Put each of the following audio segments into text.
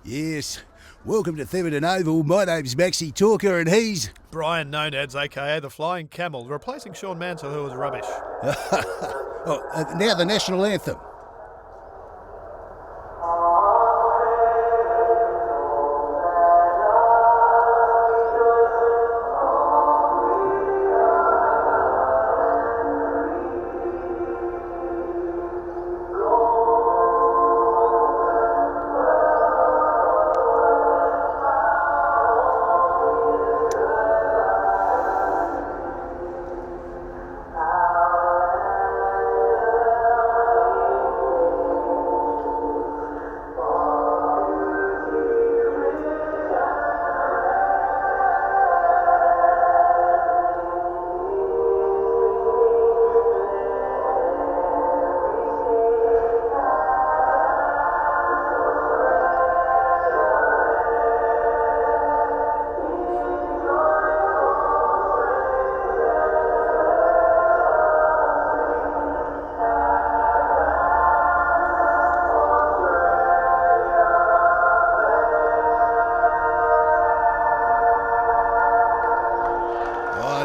Yes. Welcome to Theberton Oval. My name's Maxie Talker and he's... Brian Nonads, a.k.a. the Flying Camel, replacing Sean Mansell, who was rubbish. Now the national anthem.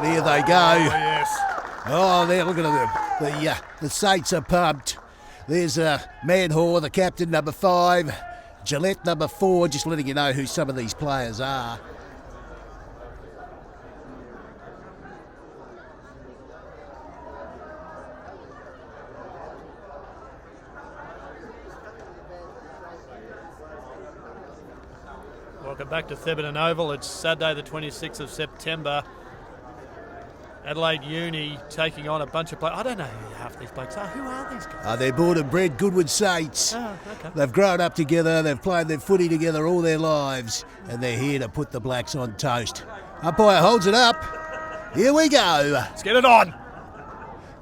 Here they go. Oh, yes. Oh, there, look at them. The Saints are pumped. There's Manhor, the captain, number 5. Gillette, number 4, just letting you know who some of these players are. Welcome back to Theberton Oval. It's Saturday the 26th of September. Adelaide Uni taking on a bunch of players. I don't know who half these blokes are. Who are these guys? They're born and bred Goodwood Saints. Oh, okay. They've grown up together, they've played their footy together all their lives, and they're here to put the Blacks on toast. Umpire holds it up. Here we go. Let's get it on.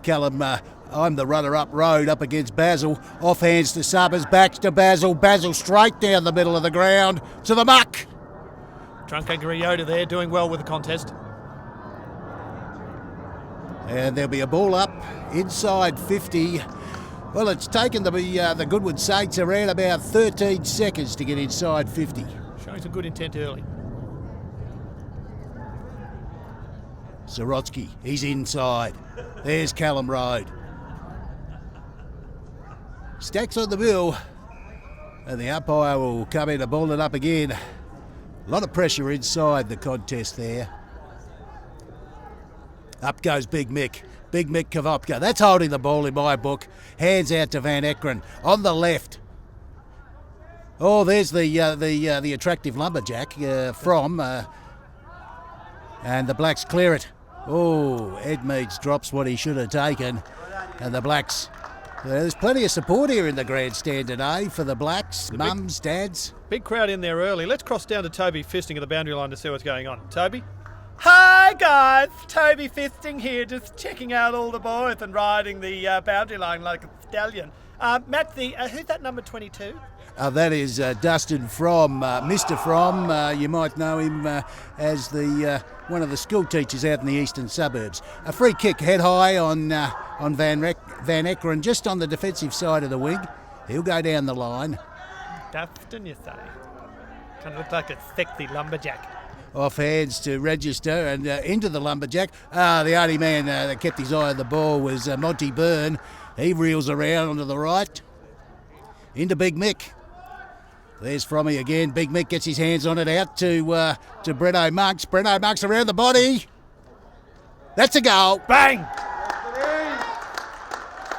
Callum, I'm the runner-up road up against Basil. Off hands to Summers, back to Basil. Basil straight down the middle of the ground to the muck. Trunka Griota there doing well with the contest. And there'll be a ball up inside 50. Well, it's taken the Goodwood Saints around about 13 seconds to get inside 50. Showing some good intent early. Sorotsky, he's inside. There's Callum Road. Stacks on the bill. And the umpire will come in to ball it up again. A lot of pressure inside the contest there. Up goes Big Mick. Big Mick Kavopka. That's holding the ball in my book. Hands out to Van Ekeren on the left. Oh, there's the attractive lumberjack from, and the Blacks clear it. Oh, Edmeades drops what he should have taken, and the Blacks. There's plenty of support here in the grandstand today for the Blacks, mums, dads. Big crowd in there early. Let's cross down to Toby Fisting at the boundary line to see what's going on. Toby? Hi guys, Toby Fisting here, just checking out all the boys and riding the boundary line like a stallion. Matt, who's that number 22? That is Dustin From, Mr. From. You might know him as the one of the school teachers out in the eastern suburbs. A free kick, head high on Van Ekeren, just on the defensive side of the wing. He'll go down the line. Dustin, you say? Kind of look like a sexy lumberjack. Off hands to register and into the lumberjack. The only man that kept his eye on the ball was Monty Byrne. He reels around onto the right. Into Big Mick. There's Frommy again. Big Mick gets his hands on it out to Breno Monks. Breno Monks around the body. That's a goal. Bang!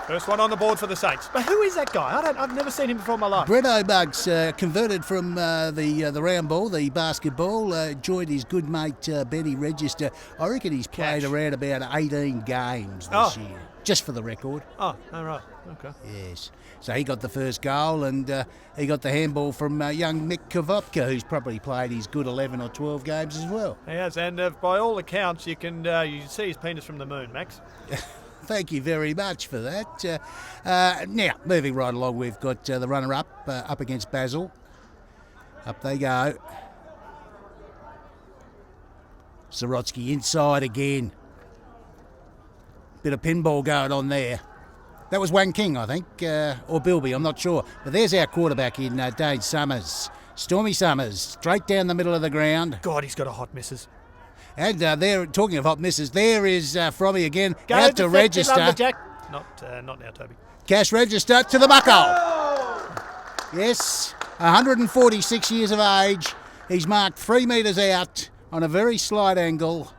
First one on the board for the Saints. But who is that guy? I've never seen him before in my life. Breno Monks converted from the round ball, the basketball, joined his good mate Benny Register. I reckon he's played around about 18 games this year, just for the record. Oh, all right. Okay. Yes. So he got the first goal, and he got the handball from young Mick Kavopka, who's probably played his good 11 or 12 games as well. He has, and by all accounts, you can see his penis from the moon, Max. Thank you very much for that. Now, moving right along, we've got the runner-up up against Basil. Up they go. Sorotsky inside again. Bit of pinball going on there. That was Wang King, I think, or Bilby, I'm not sure. But there's our quarterback in Dane Summers. Stormy Summers, straight down the middle of the ground. God, he's got a hot missus. And there, talking of hot misses, there is Frommy again, Go out to register. Lumberjack. Not now, Toby. Cash register to the buckle. Yes, 146 years of age. He's marked 3 metres out on a very slight angle.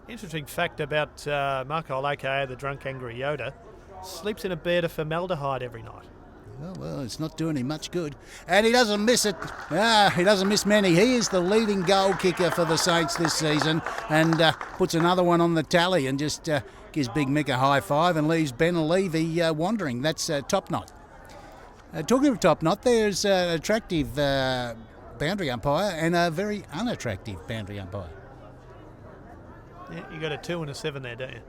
Interesting fact about Markle, aka the drunk angry Yoda, sleeps in a bed of formaldehyde every night. Well, it's not doing him much good. And he doesn't miss it. He doesn't miss many. He is the leading goal kicker for the Saints this season and puts another one on the tally and just gives Big Mick a high five and leaves Ben Levy wandering. That's Top Knot. Talking of Top Knot, there's an attractive boundary umpire and a very unattractive boundary umpire. Yeah, you got a 2 and a 7 there, don't you?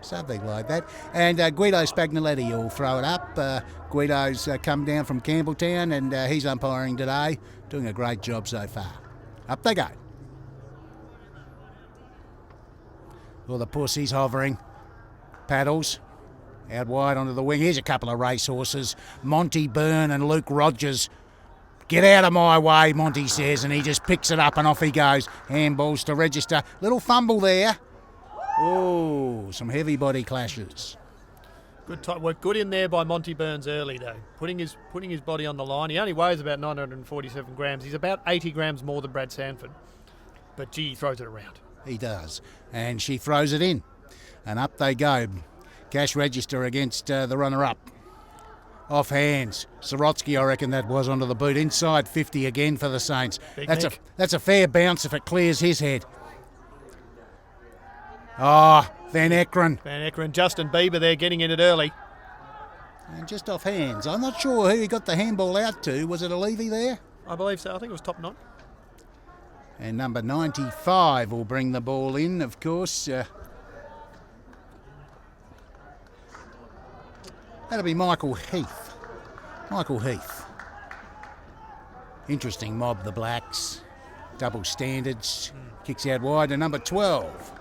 Something like that. And Guido Spagnoletti will throw it up. Guido's come down from Campbelltown and he's umpiring today, doing a great job so far. Up they go. Well, the pussy's hovering. Paddles. Out wide onto the wing. Here's a couple of racehorses. Monty Byrne and Luke Rogers. Get out of my way, Monty says, and he just picks it up and off he goes. Handballs to register. Little fumble there. Oh, some heavy body clashes. Good work. Good in there by Monty Burns early, though. Putting his body on the line. He only weighs about 947 grams. He's about 80 grams more than Brad Sanford. But, gee, he throws it around. He does. And she throws it in. And up they go. Cash register against the runner-up. Off hands. Sorotsky, I reckon that was, onto the boot. Inside 50 again for the Saints. That's a fair bounce if it clears his head. Oh, Van Ekeren. Van Ekeren, Justin Bieber there getting in it early. And just off hands. I'm not sure who he got the handball out to. Was it a Levy there? I believe so. I think it was Top Knot. And number 95 will bring the ball in, of course. That'll be Michael Heath. Michael Heath. Interesting mob, the Blacks. Double standards. Kicks out wide to number 12.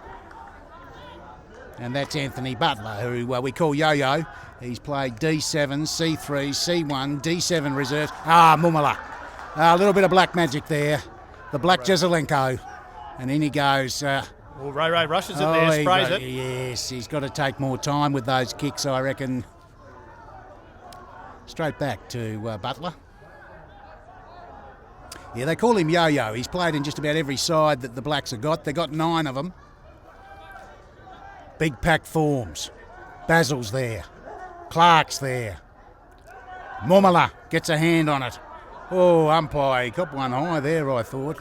And that's Anthony Butler, who we call Yo-Yo. He's played D7, C3, C1, D7 reserves. Mumala. A little bit of black magic there. The Black Jezelenko. And in he goes. Ray rushes it there, sprays it. Yes, he's got to take more time with those kicks, I reckon. Straight back to Butler. Yeah, they call him Yo-Yo. He's played in just about every side that the Blacks have got. They've got 9 of them. Big pack forms. Basil's there. Clark's there. Momala gets a hand on it. Oh, umpire, he got one high there, I thought.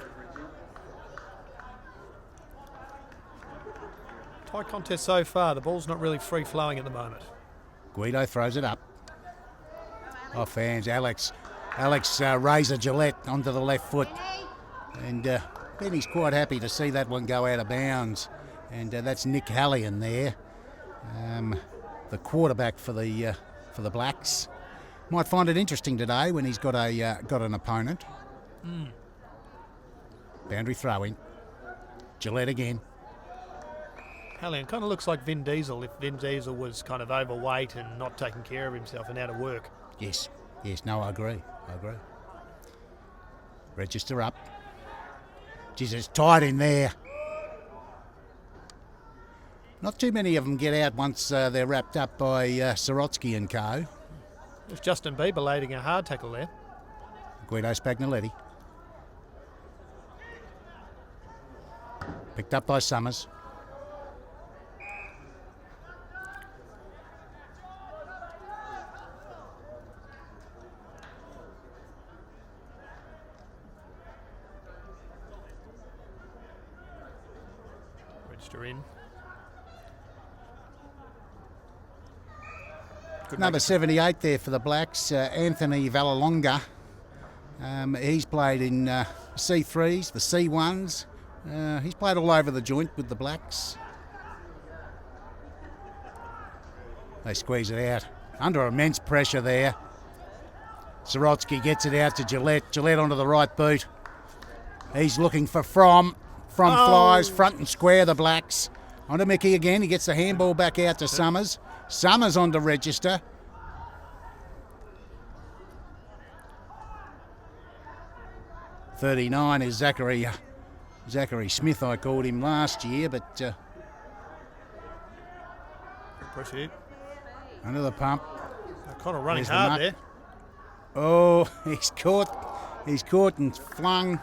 Tight contest so far. The ball's not really free-flowing at the moment. Guido throws it up. Off hands. Alex Razor Gillette onto the left foot. And Benny's quite happy to see that one go out of bounds. And that's Nick Hallian there, the quarterback for the Blacks. Might find it interesting today when he's got an opponent. Boundary throw-in. Gillette again. Hallian kind of looks like Vin Diesel if Vin Diesel was kind of overweight and not taking care of himself and out of work. Yes, no, I agree. Register up. Geez, it's tight in there. Not too many of them get out once they're wrapped up by Sorotsky and co. There's Justin Bieber lading a hard tackle there. Guido Spagnoletti. Picked up by Summers. Register in. Number 78 there for the Blacks, Anthony Valalonga. He's played in C3s, the C1s. He's played all over the joint with the Blacks. They squeeze it out. Under immense pressure there. Sorotsky gets it out to Gillette. Gillette onto the right boot. He's looking for From flies, front and square, the Blacks. Onto Mickey again. He gets the handball back out to Summers. Summers on to register. 39 is Zachary Smith, I called him last year, but Proceed. under the pump. Kind of running There's the hard muck. there. Oh, he's caught and flung.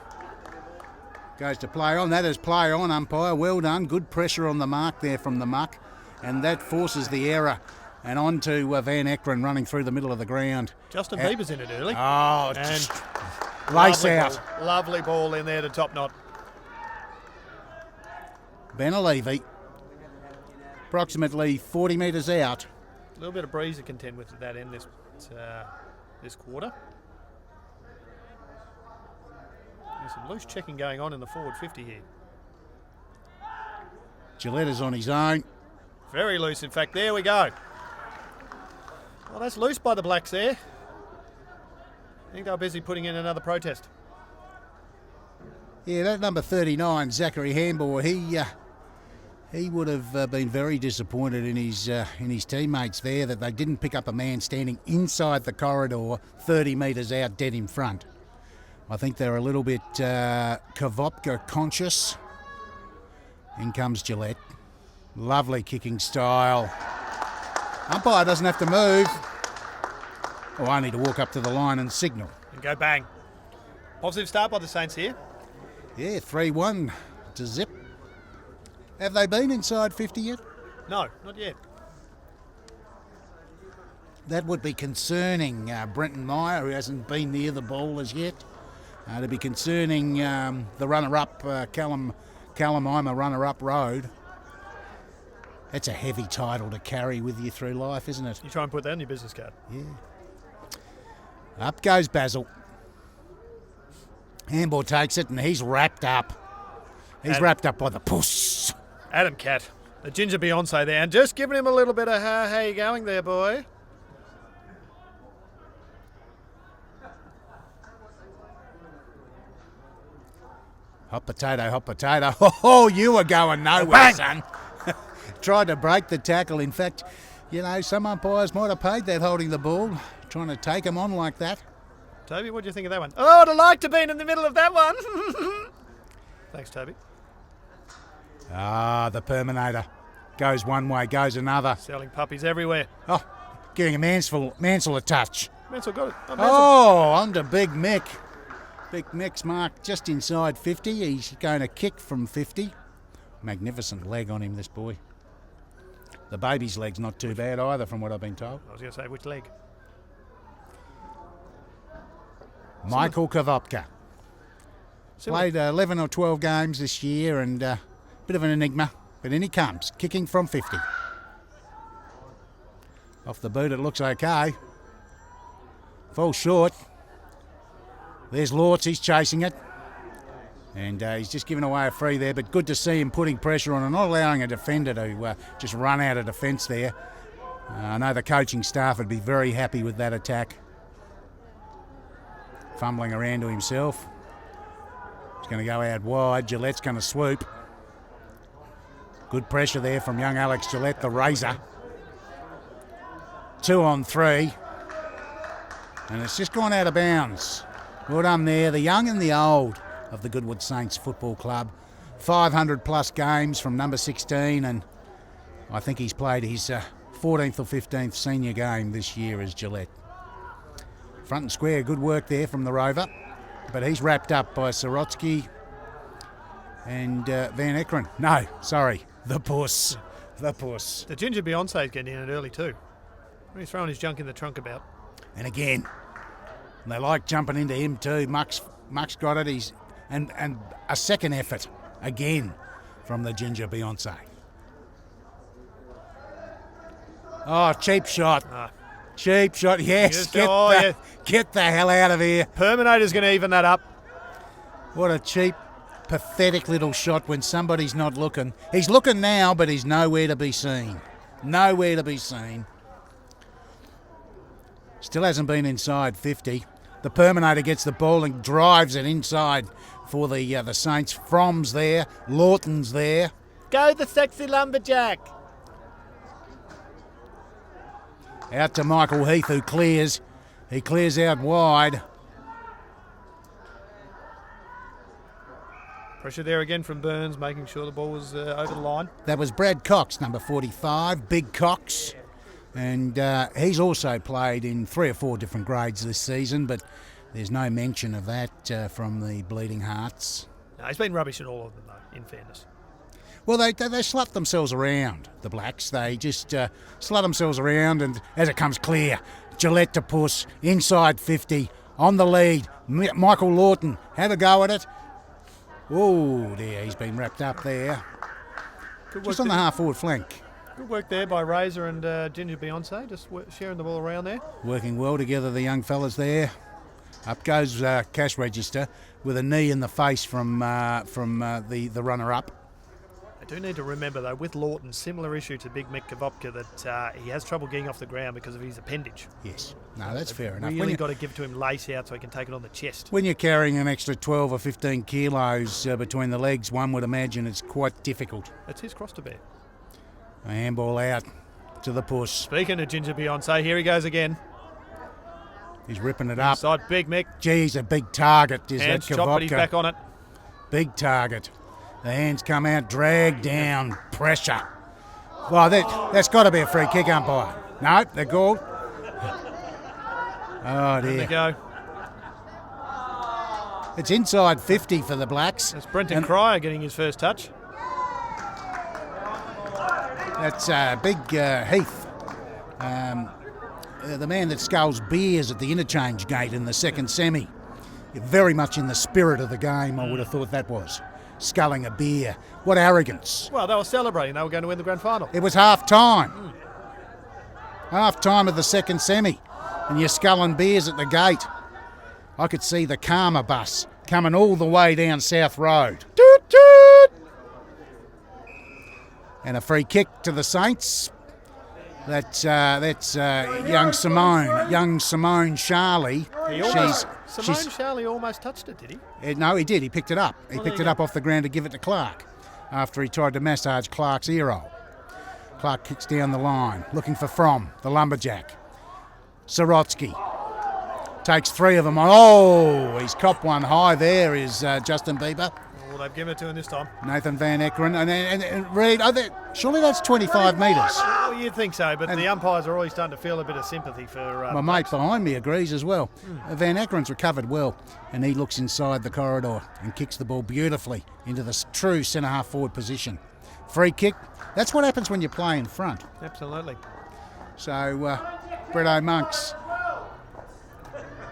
Goes to play on. That is play on, umpire. Well done. Good pressure on the mark there from the muck. And that forces the error. And on to Van Ekeren running through the middle of the ground. Justin Bieber's in it early. Oh, And lace lovely out. ball. Lovely ball in there to top knot. Benalevy, approximately 40 metres out. A little bit of breeze to contend with at that end this quarter. There's some loose checking going on in the forward 50 here. Gillette is on his own. Very loose, in fact. There we go. Well, that's loose by the Blacks there. I think they were busy putting in another protest. Yeah, that number 39, Zachary Hambor, he would have been very disappointed in his teammates there that they didn't pick up a man standing inside the corridor 30 metres out dead in front. I think they're a little bit Kavopka conscious. In comes Gillette. Lovely kicking style. Umpire doesn't have to move. Oh, I need to walk up to the line and signal. And go bang. Positive start by the Saints here. Yeah, 3-1 to Zip. Have they been inside 50 yet? No, not yet. That would be concerning Brenton Meyer, who hasn't been near the ball as yet. To be concerning the runner-up, Callum Ima, runner-up Road. That's a heavy title to carry with you through life, isn't it? You try and put that on your business card. Yeah. Up goes Basil. Hambor takes it and he's wrapped up. He's wrapped up by the puss. Adam Cat, the ginger Beyonce there, and just giving him a little bit of how you going there, boy? Hot potato, hot potato. Oh, you were going nowhere, son. Tried to break the tackle. In fact, you know, some umpires might have paid that holding the ball, trying to take him on like that. Toby, what do you think of that one? Oh, I'd have liked to have been in the middle of that one. Thanks, Toby. Ah, the Perminator. Goes one way, goes another. Selling puppies everywhere. Oh, giving a Mansell a touch. Mansell got it. Oh, under Big Mick. Big Mick's marked just inside 50. He's going to kick from 50. Magnificent leg on him, this boy. The baby's leg's not too bad either, from what I've been told. I was going to say, which leg? Michael Kavopka. Played 11 or 12 games this year and a bit of an enigma. But in he comes, kicking from 50. Off the boot, it looks okay. Falls short. There's Lortz, he's chasing it. And he's just given away a free there, but good to see him putting pressure on and not allowing a defender to just run out of defence there. I know the coaching staff would be very happy with that attack. Fumbling around to himself. He's going to go out wide. Gillette's going to swoop. Good pressure there from young Alex Gillette, the razor. 2 on 3. And it's just gone out of bounds. Well done there, the young and the old of the Goodwood Saints Football Club. 500 plus games from number 16, and I think he's played his 14th or 15th senior game this year as Gillette. Front and square, good work there from the Rover, but he's wrapped up by Sorotsky and Van Ekeren. No, sorry, the Puss. The Puss. The ginger Beyonce's getting in it early too. He's throwing his junk in the trunk about. And again, they like jumping into him too. Muck's got it. And a second effort again from the ginger Beyonce. Oh, cheap shot. Cheap shot. Yes, get the hell out of here. Perminator's going to even that up. What a cheap, pathetic little shot when somebody's not looking. He's looking now, but he's nowhere to be seen. Nowhere to be seen. Still hasn't been inside 50. The Perminator gets the ball and drives it inside for the Saints. From's there. Lawton's there. Go the sexy lumberjack. Out to Michael Heath, who clears. He clears out wide. Pressure there again from Burns, making sure the ball was over the line. That was Brad Cox, number 45, Big Cox. And he's also played in 3 or 4 different grades this season, but there's no mention of that from the Bleeding Hearts. No, he's been rubbish in all of them, though, in fairness. Well, they slut themselves around, the Blacks. They just slut themselves around, and as it comes clear, Gillette to push, inside 50, on the lead. Michael Lawton, have a go at it. Oh, dear, he's been wrapped up there. Just on the half-forward flank. Good work there by Razor and Ginger Beyonce, just sharing the ball around there. Working well together, the young fellas there. Up goes Cash Register with a knee in the face from the runner-up. I do need to remember, though, with Lawton, similar issue to Big Mick Kavopka, that he has trouble getting off the ground because of his appendage. Yes. No, that's fair enough. Really got to give to him lace out so he can take it on the chest. When you're carrying an extra 12 or 15 kilos between the legs, one would imagine it's quite difficult. That's his cross to bear. A handball out to the push. Speaking of Ginger Beyonce, here he goes again. He's ripping it up. Inside Big Mick. Geez, a big target is Hands that chopped, but he's Kavopka. back on it. Big target. The hands come out, drag down, pressure. Well, that's got to be a free kick, umpire. No, they're called. Oh, There they dear. go. It's inside 50 for the Blacks. That's Brenton Cryer getting his first touch. That's big Heath. The man that sculls beers at the interchange gate in the second semi. Very much in the spirit of the game, I would have thought that was. Sculling a beer. What arrogance. Well, they were celebrating. They were going to win the grand final. It was half-time. Half-time of the second semi. And you're sculling beers at the gate. I could see the Karma bus coming all the way down South Road. Toot, toot! And a free kick to the Saints. That's young Simone Charlie. Simone Charlie almost touched it, did he? No, he did. He picked it up. He picked there it you up off the ground to give it to Clark after he tried to massage Clark's ear roll. Clark kicks down the line, looking for From, the lumberjack. Sorotsky takes 3 of them on. Oh, he's copped one high there is Justin Bieber. Oh, they've given it to him this time. Nathan Van Ekeren. And Reed, surely that's 25 metres. Well, you'd think so, but the umpires are always starting to feel a bit of sympathy for... My mate behind me agrees as well. Van Ekeren's recovered well, and he looks inside the corridor and kicks the ball beautifully into the true centre-half forward position. Free kick. That's what happens when you play in front. Absolutely. So, Bretto Monks,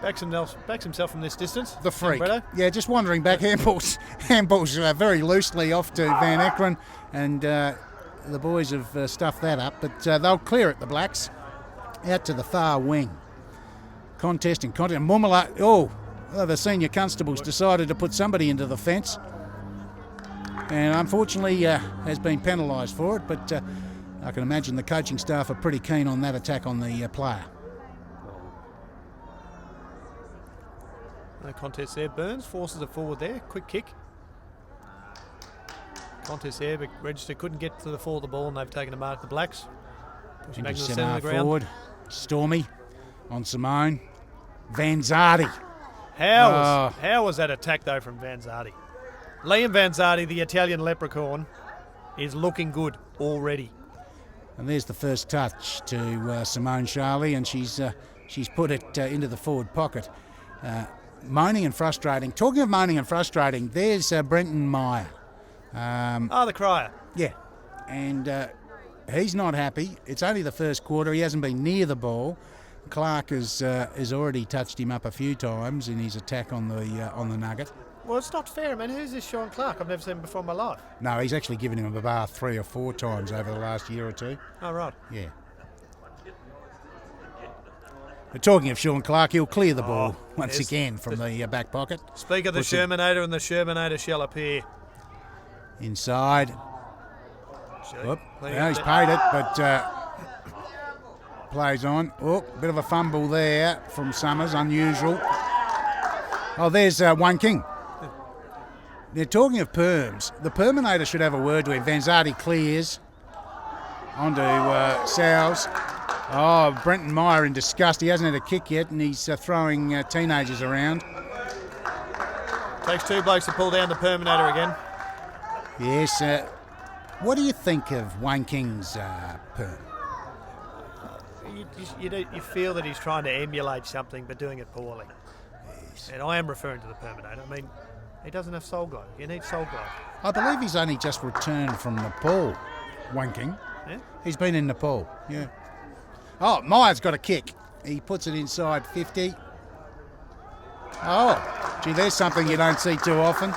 Backs himself from this distance. the freak. Bretto. Yeah, just wandering back. Handballs very loosely off to Van Ekeren, and the boys have stuffed that up, but they'll clear it, the Blacks. Out to the far wing. Contesting. Mumala. The senior constables decided to put somebody into the fence, and unfortunately has been penalised for it, but I can imagine the coaching staff are pretty keen on that attack on the player. No contest there. Burns forces it forward there. Quick kick. Contest there, but Register couldn't get to the fall of the ball, and they've taken a mark. The Blacks pushing back to the centre of the ground. Forward. Stormy on Simone. Vanzardi. How was that attack, though, from Vanzardi? Liam Vanzardi, the Italian leprechaun, is looking good already. And there's the first touch to Simone Charlie, and she's put it into the forward pocket. Moaning and frustrating. Talking of moaning and frustrating, there's Brenton Meyer. The Cryer. Yeah, and he's not happy. It's only the first quarter. He hasn't been near the ball. Clark has already touched him up a few times in his attack on the nugget. Well, it's not fair, man. Who's this Sean Clark? I've never seen him before in my life. No, he's actually given him a bath 3 or 4 times over the last year or 2. Oh, right. Yeah. But talking of Sean Clark, he'll clear the ball once again from the back pocket. Speak of the Shermanator, and the Shermanator shall appear. Inside. Whoop. Now he's paid it, but plays on. Oh, bit of a fumble there from Summers, unusual. Oh, there's One King. They're talking of perms. The Perminator should have a word to him. Vanzardi clears onto Sowles. Oh, Brenton Meyer in disgust. He hasn't had a kick yet, and he's throwing teenagers around. Takes 2 blokes to pull down the Perminator again. Yes. What do you think of Wayne King's perm? You feel that he's trying to emulate something but doing it poorly. Yes. And I am referring to the Perminator. I mean, he doesn't have Soul Glow. You need Soul Glow. I believe he's only just returned from Nepal, Wayne King. Yeah? He's been in Nepal, yeah. Oh, Myers got a kick. He puts it inside 50. Oh, gee, there's something you don't see too often.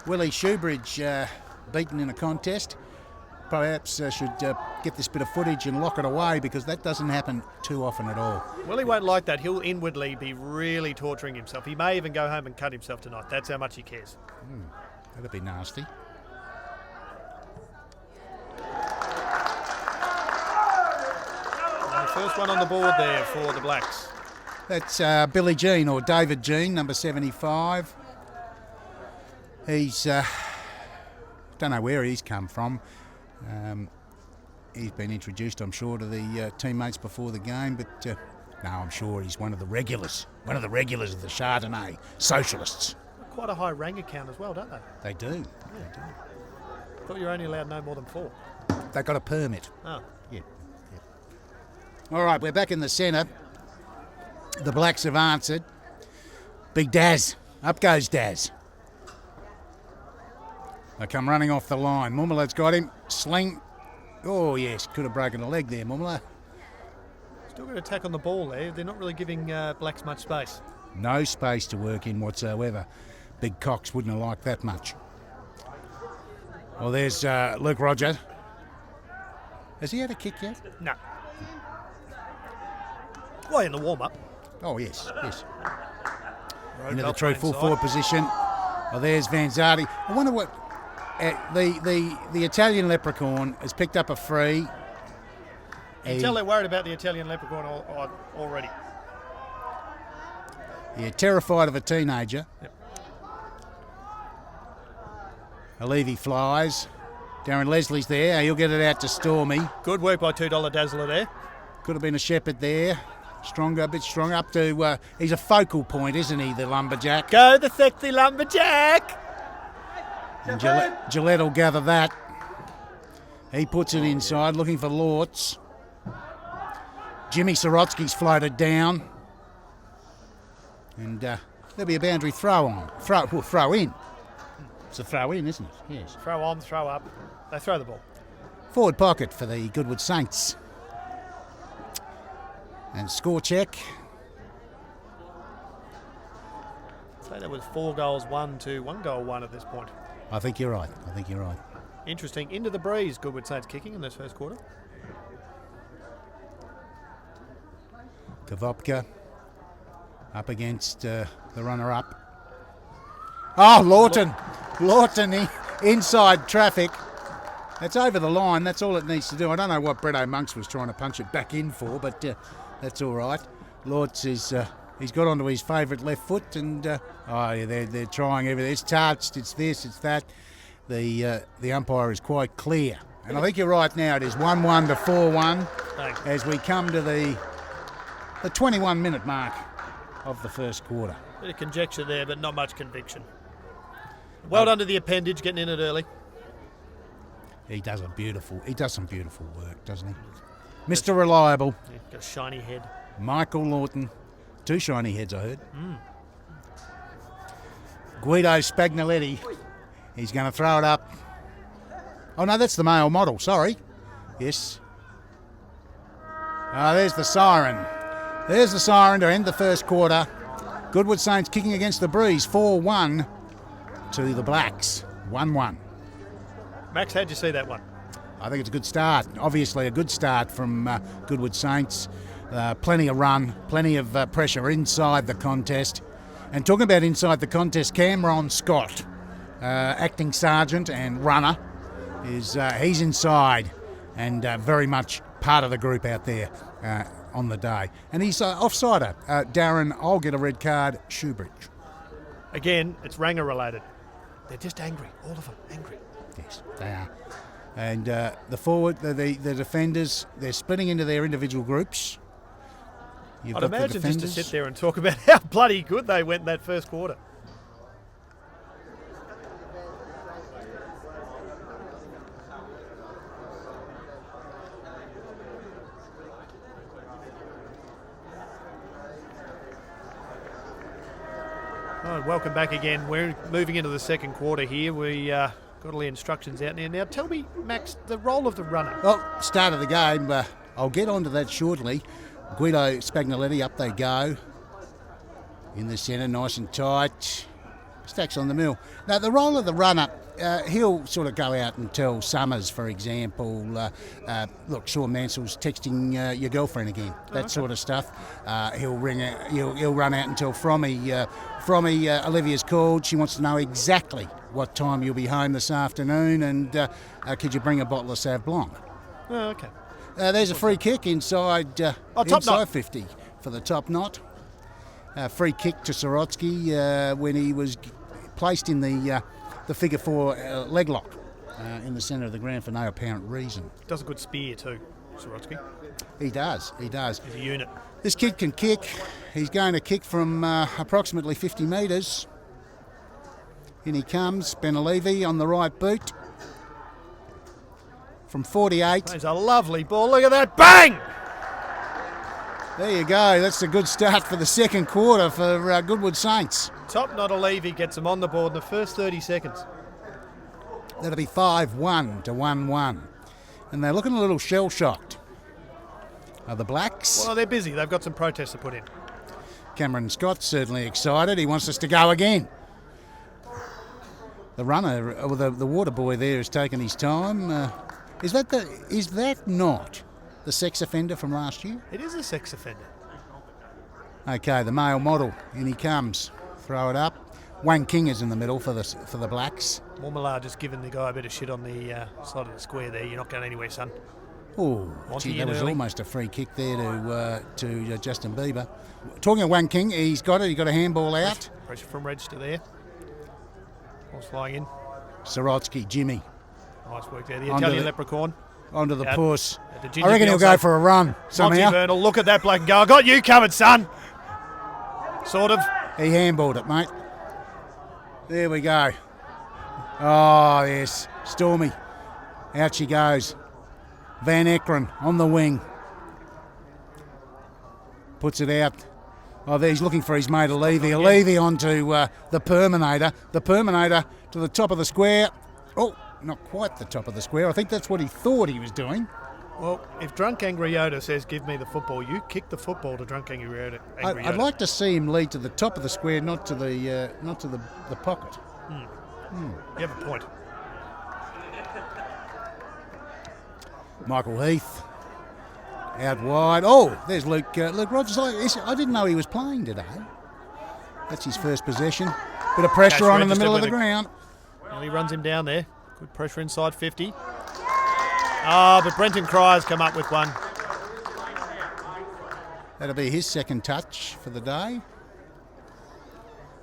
Willie Shoebridge beaten in a contest. Perhaps should get this bit of footage and lock it away because that doesn't happen too often at all. Well, he won't like that. He'll inwardly be really torturing himself. He may even go home and cut himself tonight. That's how much he cares. That'd be nasty. And the first one on the board there for the Blacks. That's Billy Jean, or David Jean, number 75. He's, don't know where he's come from. He's been introduced, I'm sure, to the teammates before the game, but no, I'm sure he's one of the regulars of the Chardonnay Socialists. Quite a high rank account as well, don't they? They do. Thought you were only allowed no more than 4. They got a permit. Oh. Yeah. All right, we're back in the centre. The Blacks have answered. Big Daz. Up goes Daz. They come running off the line. Mumala's got him. Sling. Oh, yes. Could have broken a leg there, Mumala. Still got an attack on the ball there. They're not really giving Blacks much space. No space to work in whatsoever. Big Cox wouldn't have liked that much. Well, there's Luke Roger. Has he had a kick yet? No. Well, in the warm-up. Oh, yes. Road Into the belt true inside. full forward position. Oh, there's Vanzardi. I wonder what... the Italian leprechaun has picked up a free. You can tell they're worried about the Italian leprechaun already. Yeah, terrified of a teenager. Yep. Levy flies. Darren Leslie's there. He'll get it out to Stormy. Good work by $2 Dazzler there. Could have been a Shepherd there. Stronger, a bit stronger. Up to... he's a focal point, isn't he, the lumberjack? Go the sexy lumberjack! And Gillette will gather that. He puts it inside, looking for Lortz. Jimmy Sorotsky's floated down. And there'll be a boundary throw on. Throw in. It's a throw in, isn't it? Yes. Throw on, throw up. They throw the ball. Forward pocket for the Goodwood Saints. And score check. So that was 4 goals 1 to 1 goal 1 at this point. I think you're right. Interesting. Into the breeze, Goodwood Saints kicking in this first quarter. Kavopka up against the runner-up. Oh, Lawton, inside traffic. That's over the line. That's all it needs to do. I don't know what Brett O'Monks was trying to punch it back in for, but that's all right. Lortz is he's got onto his favourite left foot, and they're trying everything. It's touched. It's this. It's that. The umpire is quite clear, and I think you're right. Now it is 1-1 to 4-1 as we come to the 21-minute mark of the first quarter. Bit of conjecture there, but not much conviction. Well done to the appendage, getting in it early. He does some beautiful work, doesn't he? Mr. Reliable. Yeah, got a shiny head. Michael Lawton. 2 shiny heads, I heard. Guido Spagnoletti. He's going to throw it up. Oh, no, that's the male model. Sorry. Yes. There's the siren. There's the siren to end the first quarter. Goodwood Saints kicking against the breeze. 4-1 to the Blacks. 1-1. Max, how'd you see that one? I think it's a good start. Obviously a good start from Goodwood Saints. Plenty of run, plenty of pressure inside the contest. And talking about inside the contest, Cameron Scott, acting sergeant and runner, he's inside and very much part of the group out there on the day. And he's offsider. Darren, I'll get a red card, Shoebridge. Again, it's Ranger related. They're just angry, all of them angry. Yes, they are. And the forward, the defenders, they're splitting into their individual groups. You've I'd got the imagine just to defenders. sit there and talk about how bloody good they went that first quarter. Oh, welcome back again. We're moving into the second quarter here. We got all the instructions out there. Now, tell me, Max, the role of the runner. Well, start of the game, I'll get onto that shortly. Guido Spagnaletti, up they go. In the centre, nice and tight. Stacks on the mill. Now, the role of the runner, he'll sort of go out and tell Summers, for example, look, Sean Mansell's texting your girlfriend again, that sort of stuff. He'll run out and tell Frommy, Olivia's called. She wants to know exactly what time you'll be home this afternoon, and could you bring a bottle of Sauv Blanc? Oh, okay. There's a free kick inside, top knot. 50 for the top knot. Free kick to Sorotsky when he was placed in the figure 4 leg lock in the centre of the ground for no apparent reason. Does a good spear too, Sorotsky. He does. He's a unit. This kid can kick. He's going to kick from approximately 50 metres. In he comes, Benalevi on the right boot. From 48. That's a lovely ball. Look at that. Bang! There you go. That's a good start for the second quarter for Goodwood Saints. Top knot Levy gets them on the board in the first 30 seconds. That'll be 5-1 to 1-1. And they're looking a little shell-shocked. Are the Blacks? Well, they're busy. They've got some protests to put in. Cameron Scott's certainly excited. He wants us to go again. The runner, or the water boy there, has taken his time. Is that not the sex offender from last year? It is a sex offender. Okay, the male model. In he comes. Throw it up. Wang King is in the middle for the Blacks. Mormala just giving the guy a bit of shit on the side of the square there. You're not going anywhere, son. Oh, gee, that was almost a free kick there to Justin Bieber. Talking of Wang King, he's got it. He got a handball out. Pressure from register there. Ball's flying in. Sorotsky, Jimmy. Nice work there. The Italian leprechaun. Onto the puss. The I reckon he'll go for a run somehow. Monty Bernal, look at that bloke and go, I got you covered, son. Sort of. He handballed it, mate. There we go. Oh, yes. Stormy. Out she goes. Van Ekeren on the wing. Puts it out. Oh, there he's looking for his mate Levy. Levy onto the Perminator. The Perminator to the top of the square. Oh, not quite the top of the square. I think that's what he thought he was doing. Well, if Drunk Angry Yoda says, give me the football, you kick the football to Drunk Angry Yoda. I'd like to see him lead to the top of the square, not to the pocket. You have a point. Michael Heath out wide. Oh, there's Luke Rogers. I didn't know he was playing today. That's his first possession. Bit of pressure on in the middle of the ground. And he runs him down there. Good pressure inside 50. But Brenton Cryer's come up with one. That'll be his second touch for the day.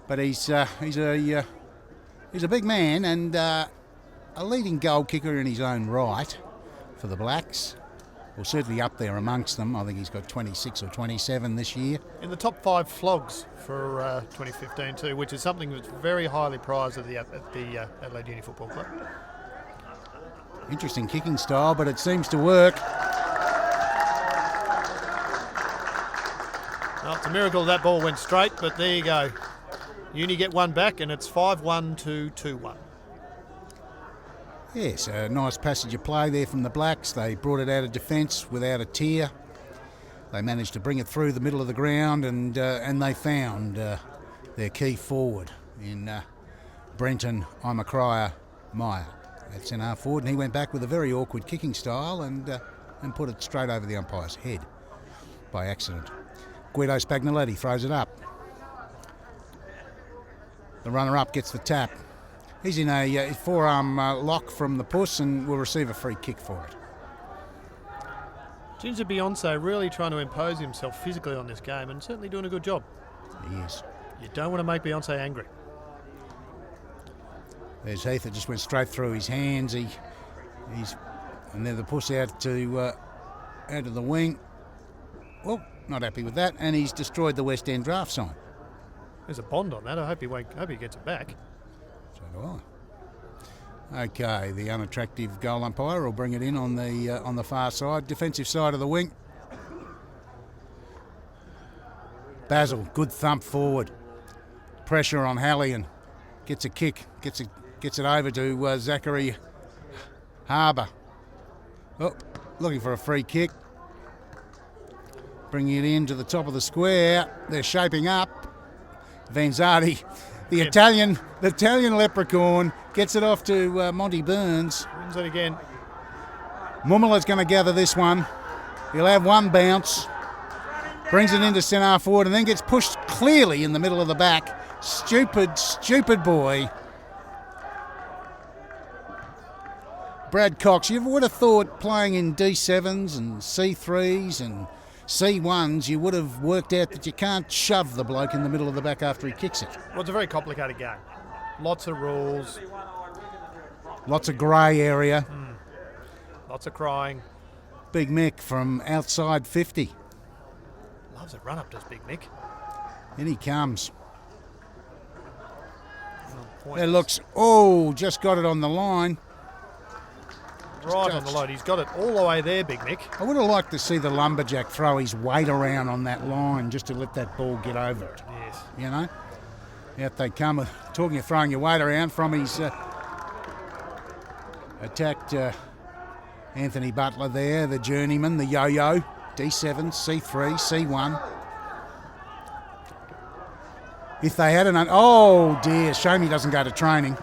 But he's a big man and a leading goal kicker in his own right for the Blacks. Well, certainly up there amongst them. I think he's got 26 or 27 this year. In the top 5 flogs for 2015 too, which is something that's very highly prized at the Adelaide Uni Football Club. Interesting kicking style, but it seems to work. Well, it's a miracle that ball went straight, but there you go. Uni get one back, and it's 5-1 to 2-1. Yes, a nice passage of play there from the Blacks. They brought it out of defence without a tear. They managed to bring it through the middle of the ground, and they found their key forward in Brenton Imacrier Meyer. That's in our forward, and he went back with a very awkward kicking style and put it straight over the umpire's head by accident. Guido Spagnaletti throws it up. The runner-up gets the tap. He's in a forearm lock from the puss and will receive a free kick for it. Ginger Beyonce really trying to impose himself physically on this game and certainly doing a good job. He is. You don't want to make Beyonce angry. There's Heath that just went straight through his hands. And then the puss out to the wing. Well, not happy with that, and he's destroyed the West End draft sign. There's a bond on that. I hope he gets it back. So do I. Okay, the unattractive goal umpire will bring it in on the far side, defensive side of the wing. Basil, good thump forward. pressure on Halley and gets a kick, gets it over to Zachary Harbour. Oh, looking for a free kick. Bringing it in to the top of the square. They're shaping up. Vanzati, the Italian leprechaun, gets it off to Monty Burns. Wins it again. Mumala's going to gather this one. He'll have one bounce. Brings it into centre forward and then gets pushed clearly in the middle of the back. Stupid boy. Brad Cox, you would have thought playing in D7s and C3s and C1s, you would have worked out that you can't shove the bloke in the middle of the back after he kicks it. Well, it's a very complicated game. Lots of rules. Lots of grey area. Lots of crying. Big Mick from outside 50. Loves a run-up, does Big Mick. In he comes. Point. It looks, just got it on the line. Right on the load. He's got it all the way there, Big Mick. I would have liked to see the lumberjack throw his weight around on that line just to let that ball get over it. Yes. You know? Out they come, talking of throwing your weight around from his attacked Anthony Butler there, the journeyman, the yo-yo, D7, C3, C1. If they had oh dear, shame he doesn't go to training.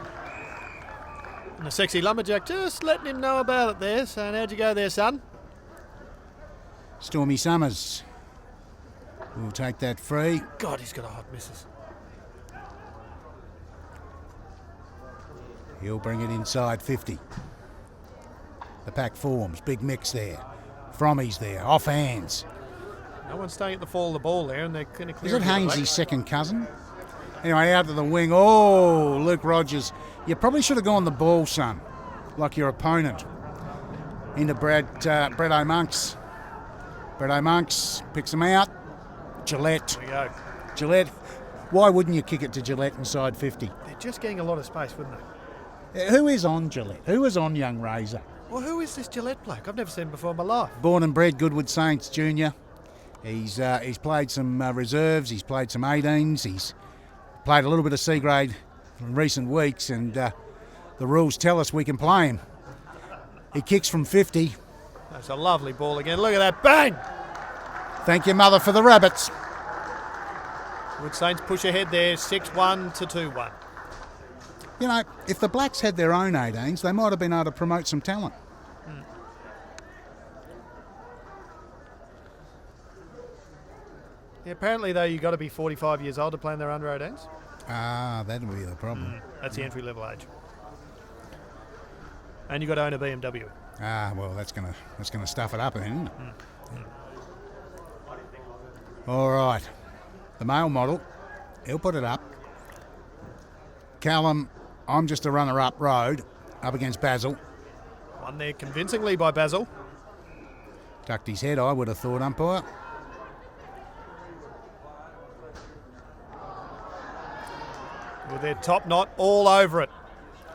And the sexy lumberjack just letting him know about it there, saying, how'd you go there, son? Stormy Summers will take that free. God, he's got a hot missus. He'll bring it inside 50. The pack forms, big mix there. Frommy's there, off hands. No one's staying at the fall of the ball there, and they're going to clear Is it it. Hainesy's second cousin? Anyway, out to the wing. Oh, Luke Rogers. You probably should have gone the ball, son, like your opponent. Into Bretto Monks. Bretto Monks picks him out. Gillette. There we go. Gillette. Why wouldn't you kick it to Gillette inside 50? They're just getting a lot of space, wouldn't they? Who is on Gillette? Who is on young Razor? Well, who is this Gillette bloke? I've never seen him before in my life. Born and bred Goodwood Saints Junior. He's played some reserves. He's played some 18s. He's played a little bit of C grade in recent weeks, and the rules tell us we can play him. He kicks from 50. That's a lovely ball again. Look at that. Bang! Thank you, mother, for the rabbits. Wood Saints push ahead there, 6-1 to 2-1. You know, if the Blacks had their own 18s, they might have been able to promote some talent. Yeah, apparently, though, you've got to be 45 years old to play in their under 18s. Ah, that'll be the problem. That's the entry level age. And you've got to own a BMW. Ah, well, that's gonna stuff it up, then, isn't it? All right, the male model, he'll put it up. Callum, I'm just a runner-up road, up against Basil. Won there convincingly by Basil. Ducked his head, I would have thought, umpire. With their top knot all over it.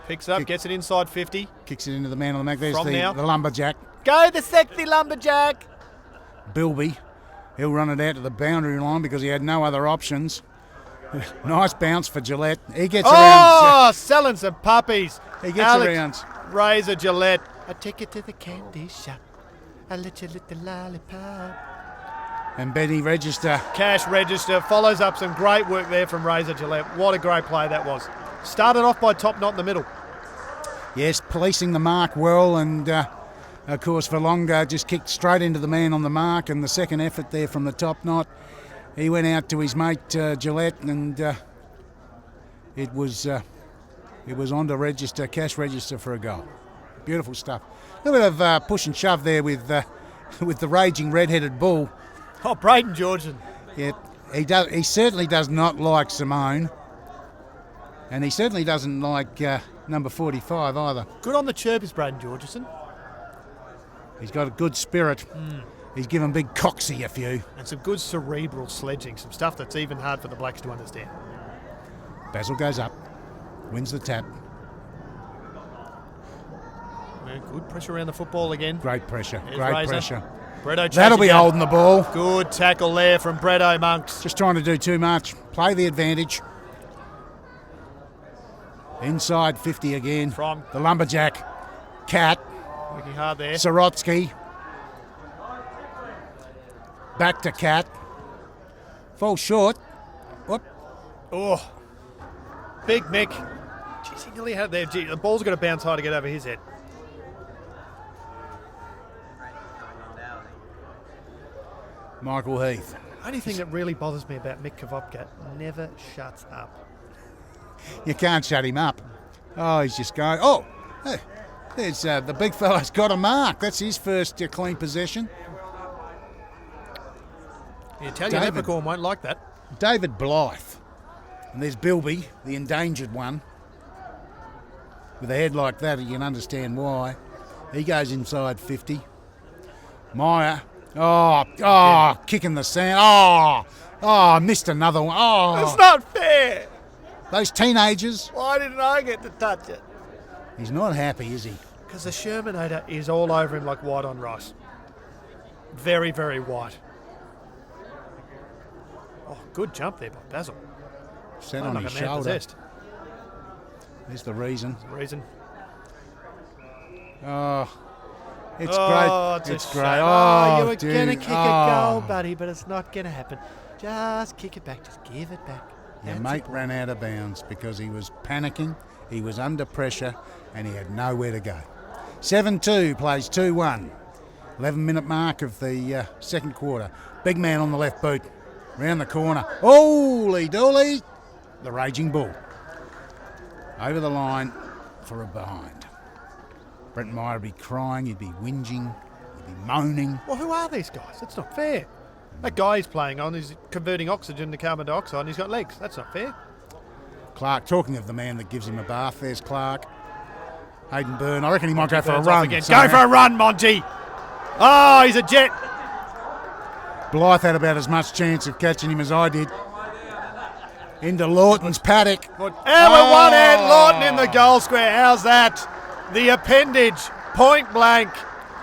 Picks up, gets it inside 50. Kicks it into the man on the Mac. There's From now. the lumberjack. Go the sexy lumberjack! Bilby, he'll run it out to the boundary line because he had no other options. Nice bounce for Gillette. He gets around. Oh, selling some puppies. He gets Alex around. Razor Gillette. I take you to the candy shop. I let you lick the lollipop. And Benny Register. Cash Register follows up some great work there from Razor Gillette. What a great play that was. Started off by top knot in the middle. Yes, policing the mark well, and of course Valonga just kicked straight into the man on the mark, and the second effort there from the top knot, he went out to his mate Gillette, and it was on to Cash Register for a goal. Beautiful stuff. A little bit of push and shove there with the raging red-headed bull. Oh, Braden Georgian. Yeah, he certainly does not like Simone, and he certainly doesn't like number 45 either. Good on the chirpers, Braden Georgeson. He's got a good spirit. He's given Big Coxie a few. And some good cerebral sledging, some stuff that's even hard for the Blacks to understand. Basil goes up, wins the tap. Yeah, good pressure around the football again. Great pressure, There's great Razor. pressure. Bretto That'll be chasing holding the ball. Good tackle there from Bretto Monks. Just trying to do too much. Play the advantage. Inside 50 again. From the lumberjack. Cat. working hard there. Sorotsky. Back to Cat. Falls short. Whoop. Oh, Big Mick. Jeez, he nearly had it there. Gee, the ball's got to bounce high to get over his head. Michael Heath. Only thing that really bothers me about Mick Kvopka, never shuts up. You can't shut him up. Oh, he's just going. Oh, hey, there's the big fella's got a mark. That's his first clean possession. The Italian David. Leprechaun won't like that. David Blythe. And there's Bilby, the endangered one. With a head like that, you can understand why. He goes inside 50. Meyer. Kicking the sand. Missed another one. It's not fair. Those teenagers. Why didn't I get to touch it? He's not happy, is he? Because the Shermanator is all over him like white on rice. Very, very white. Oh, good jump there by Basil. Sat Playing on like his a man shoulder. possessed. There's the reason. Reason. Oh, it's Oh, great. it's a It's shame. great. Oh, you Oh, were dude. going to kick a goal, buddy, but it's not going to happen. Just kick it back. Just give it back. Your That's mate it. ran out of bounds because he was panicking, he was under pressure, and he had nowhere to go. 7-2 plays 2-1. 11-minute mark of the second quarter. Big man on the left boot. Round the corner. Holy dooly! The Raging Bull. Over the line for a behind. Brent Meyer would be crying, he'd be whinging, he'd be moaning. Well, who are these guys? That's not fair. That guy he's playing on is converting oxygen to carbon dioxide and he's got legs. That's not fair. Clark, talking of the man that gives him a bath, there's Clark. Hayden Byrne, I reckon he might go for a Burns run. off again. somewhere. Go for a run, Monty. Oh, he's a jet. Blythe had about as much chance of catching him as I did. Into Lawton's paddock. And with one hand, Lawton in the goal square. How's that? The appendage, point blank,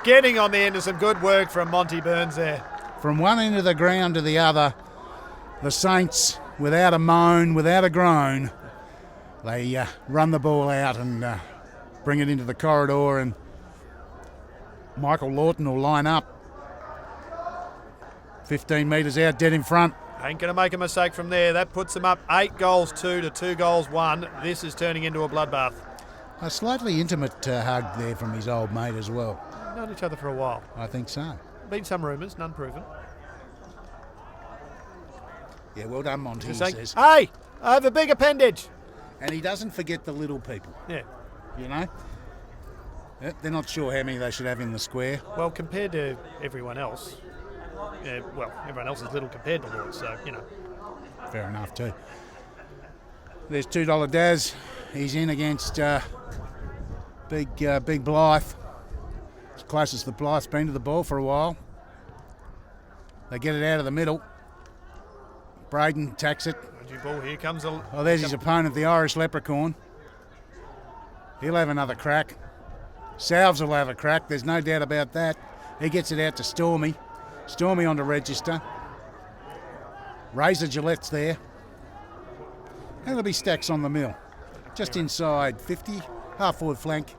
getting on the end of some good work from Monty Burns there. From one end of the ground to the other, the Saints, without a moan, without a groan, they run the ball out and bring it into the corridor, and Michael Lawton will line up. 15 metres out, dead in front. Ain't going to make a mistake from there. That puts them up 8 goals 2 to 2 goals 1. This is turning into a bloodbath. A slightly intimate hug there from his old mate as well. Known each other for a while. I think so. Been some rumours, none proven. Yeah, well done, Monty, he Saying, says. hey, I have a big appendage. And he doesn't forget the little people, Yeah. you know? They're not sure how many they should have in the square. Well, compared to everyone else, everyone else is little compared to Lord, so, you know. Fair enough, too. There's $2 Daz. He's in against Big Blythe. It's closest the Blythe's been to the ball for a while. They get it out of the middle. Braden tacks it. Ball, here comes a... Oh, there's his opponent, the Irish Leprechaun. He'll have another crack. Salves will have a crack, there's no doubt about that. He gets it out to Stormy. Stormy on to register. Razor Gillette's there. And there'll be Stacks on the mill. Just inside 50, half forward flank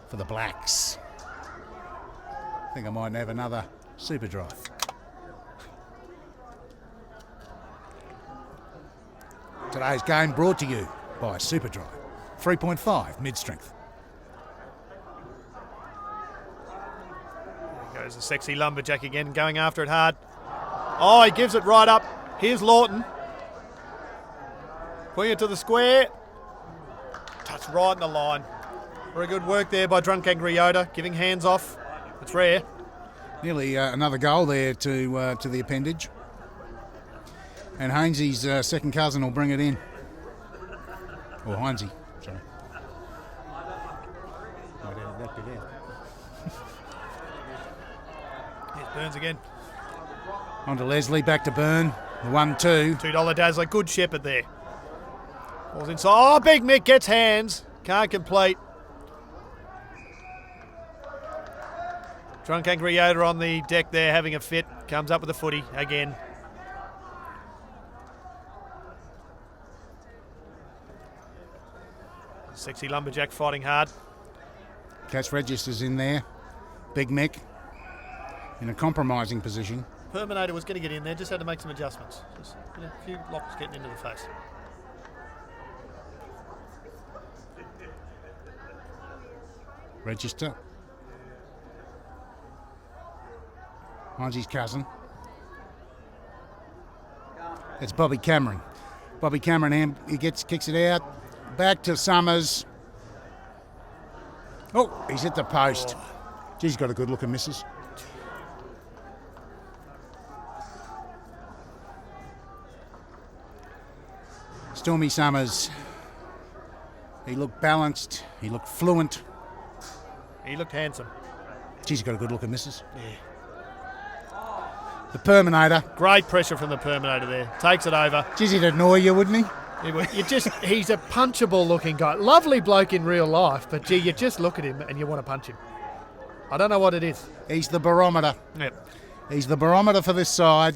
for the Blacks. I think I might have another super drive. Today's game brought to you by Superdry. 3.5 mid-strength. There goes the sexy lumberjack again, going after it hard. Oh, he gives it right up. Here's Lawton. Putting it to the square. Touch right in the line. Very good work there by Drunk Angry Yoda, giving hands off. It's rare. Nearly another goal there to the appendage. And Hainsey's second cousin will bring it in. Or Hainsey, sorry. Here's Burns again. On to Leslie, back to Byrne. The 1-2. $2 Dazzler, good shepherd there. Ball's inside. Oh, Big Mick gets hands. Can't complete. Drunk Angry Yoda on the deck there having a fit. Comes up with a footy again. Sexy Lumberjack fighting hard. Catch registers in there. Big Mick in a compromising position. Perminator was going to get in there, just had to make some adjustments. Just a few locks getting into the face. Register. Hansi's cousin. It's Bobby Cameron. Bobby Cameron, he kicks it out. Back to Summers. Oh, he's hit the post. Geez, he's got a good look at misses. Stormy Summers. He looked balanced. He looked fluent. He looked handsome. Geez, he's got a good look at misses. Yeah. The Perminator. Great pressure from the Perminator there. Takes it over. Geez, he'd annoy you, wouldn't he? He's a punchable looking guy. Lovely bloke in real life, but gee, you just look at him and you want to punch him. I don't know what it is. He's the barometer. Yep. He's the barometer for this side.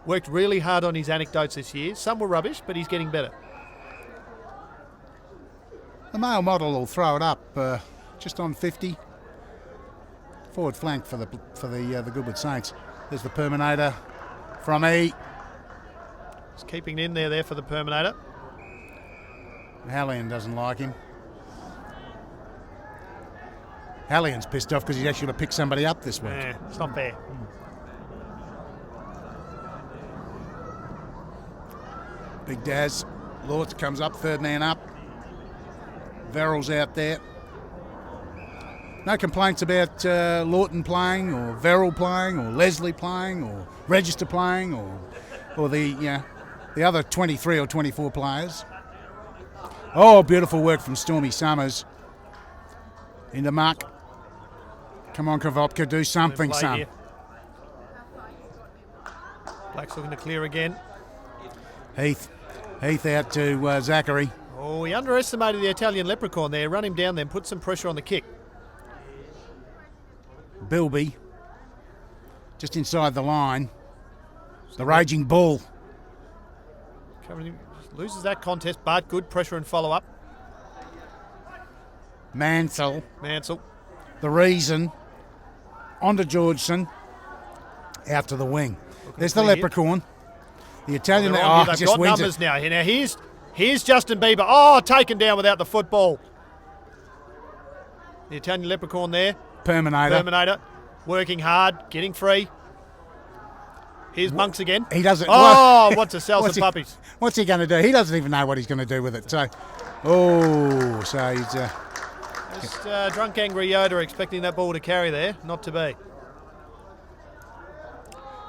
Worked really hard on his anecdotes this year. Some were rubbish, but he's getting better. The male model will throw it up just on 50. Forward flank for the Goodwood Saints. There's the Perminator from E. He's keeping it in there for the Perminator. Hallian doesn't like him. Hallian's pissed off because he's actually picked somebody up this week. Yeah, it's not fair. Big Daz. Lords comes up, third man up. Verrill's out there. No complaints about Lawton playing, or Verrill playing, or Leslie playing, or Register playing, or the other 23 or 24 players. Oh, beautiful work from Stormy Summers. Into Muck. Come on, Kravopka, do something, son. Here. Black's looking to clear again. Heath out to Zachary. Oh, he underestimated the Italian Leprechaun there. Run him down, then put some pressure on the kick. Bilby, just inside the line. The Raging Bull. Loses that contest, but good pressure and follow-up. Mansell. The Reason. Onto Georgeson. Out to the wing. There's the Leprechaun. The Italian... They've got numbers now. Now here's Justin Bieber. Oh, taken down without the football. The Italian Leprechaun there. Perminator. Working hard, getting free. Here's Monks again. He doesn't... Oh, wants to sell some puppies. What's he going to do? He doesn't even know what he's going to do with it. So he's... Just drunk angry Yoda expecting that ball to carry there. Not to be.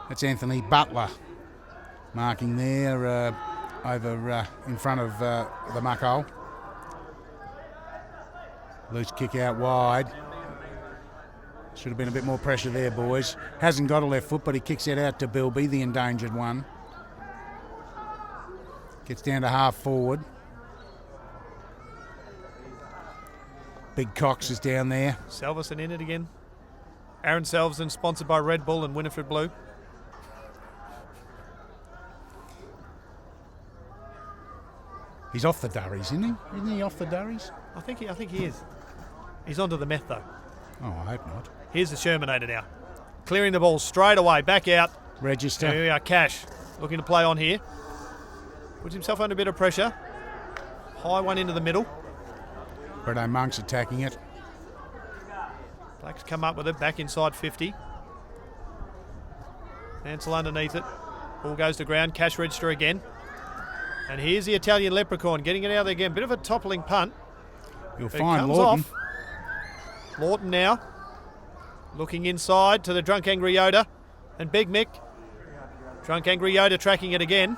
That's Anthony Butler marking there over in front of the muck hole. Loose kick out wide. Should have been a bit more pressure there, boys. Hasn't got a left foot, but he kicks it out to Bilby, the endangered one. Gets down to half forward. Big Cox is down there. Salverson in it again. Aaron Salverson, sponsored by Red Bull and Winifred Blue. He's off the durries, isn't he? Isn't he off the durries? I think he is. He's onto the meth though. Oh, I hope not. Here's the Shermanator now. Clearing the ball straight away, back out. Register. Here we are, Cash. Looking to play on here. Puts himself under a bit of pressure. High one into the middle. Bredo Monk's attacking it. Black's come up with it, back inside 50. Ansel underneath it. Ball goes to ground, Cash register again. And here's the Italian Leprechaun getting it out there again. Bit of a toppling punt. You'll find Lawton. Lawton now. Looking inside to the Drunk Angry Yoda. And Big Mick. Drunk Angry Yoda tracking it again.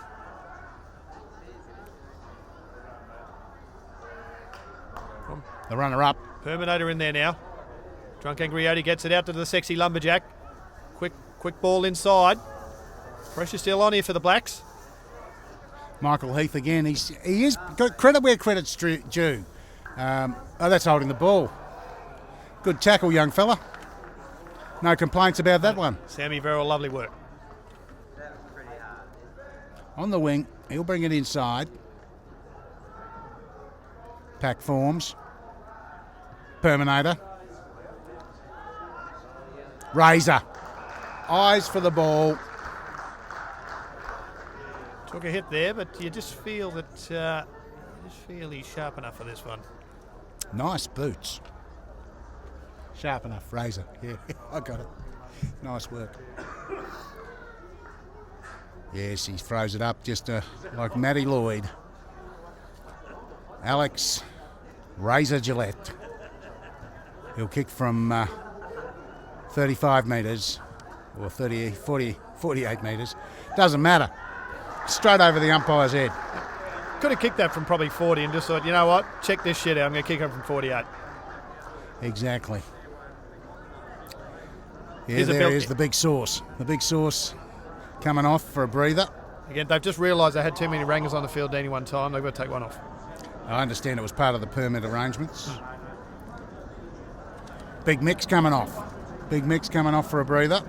The runner-up. Perminator in there now. Drunk Angry Yoda gets it out to the Sexy Lumberjack. Quick ball inside. Pressure still on here for the Blacks. Michael Heath again. He is got credit where credit's due. That's holding the ball. Good tackle, young fella. No complaints about that one. Sammy Verrill, lovely work. On the wing, he'll bring it inside. Pack forms. Perminator. Razor. Eyes for the ball. Took a hit there, but you just feel that he's sharp enough for this one. Nice boots. Sharp enough, Razor. Yeah, I got it. Nice work. Yes, he throws it up just like Matty Lloyd. Alex Razor Gillette. He'll kick from 35 metres or 48 metres. Doesn't matter. Straight over the umpire's head. Could have kicked that from probably 40 and just thought, you know what, check this shit out. I'm going to kick it from 48. Exactly. Yeah, there is the big sauce. The big sauce coming off for a breather. Again, they've just realised they had too many wranglers on the field at any one time. They've got to take one off. I understand it was part of the permit arrangements. Big Mick's coming off. Big Mick's coming off for a breather.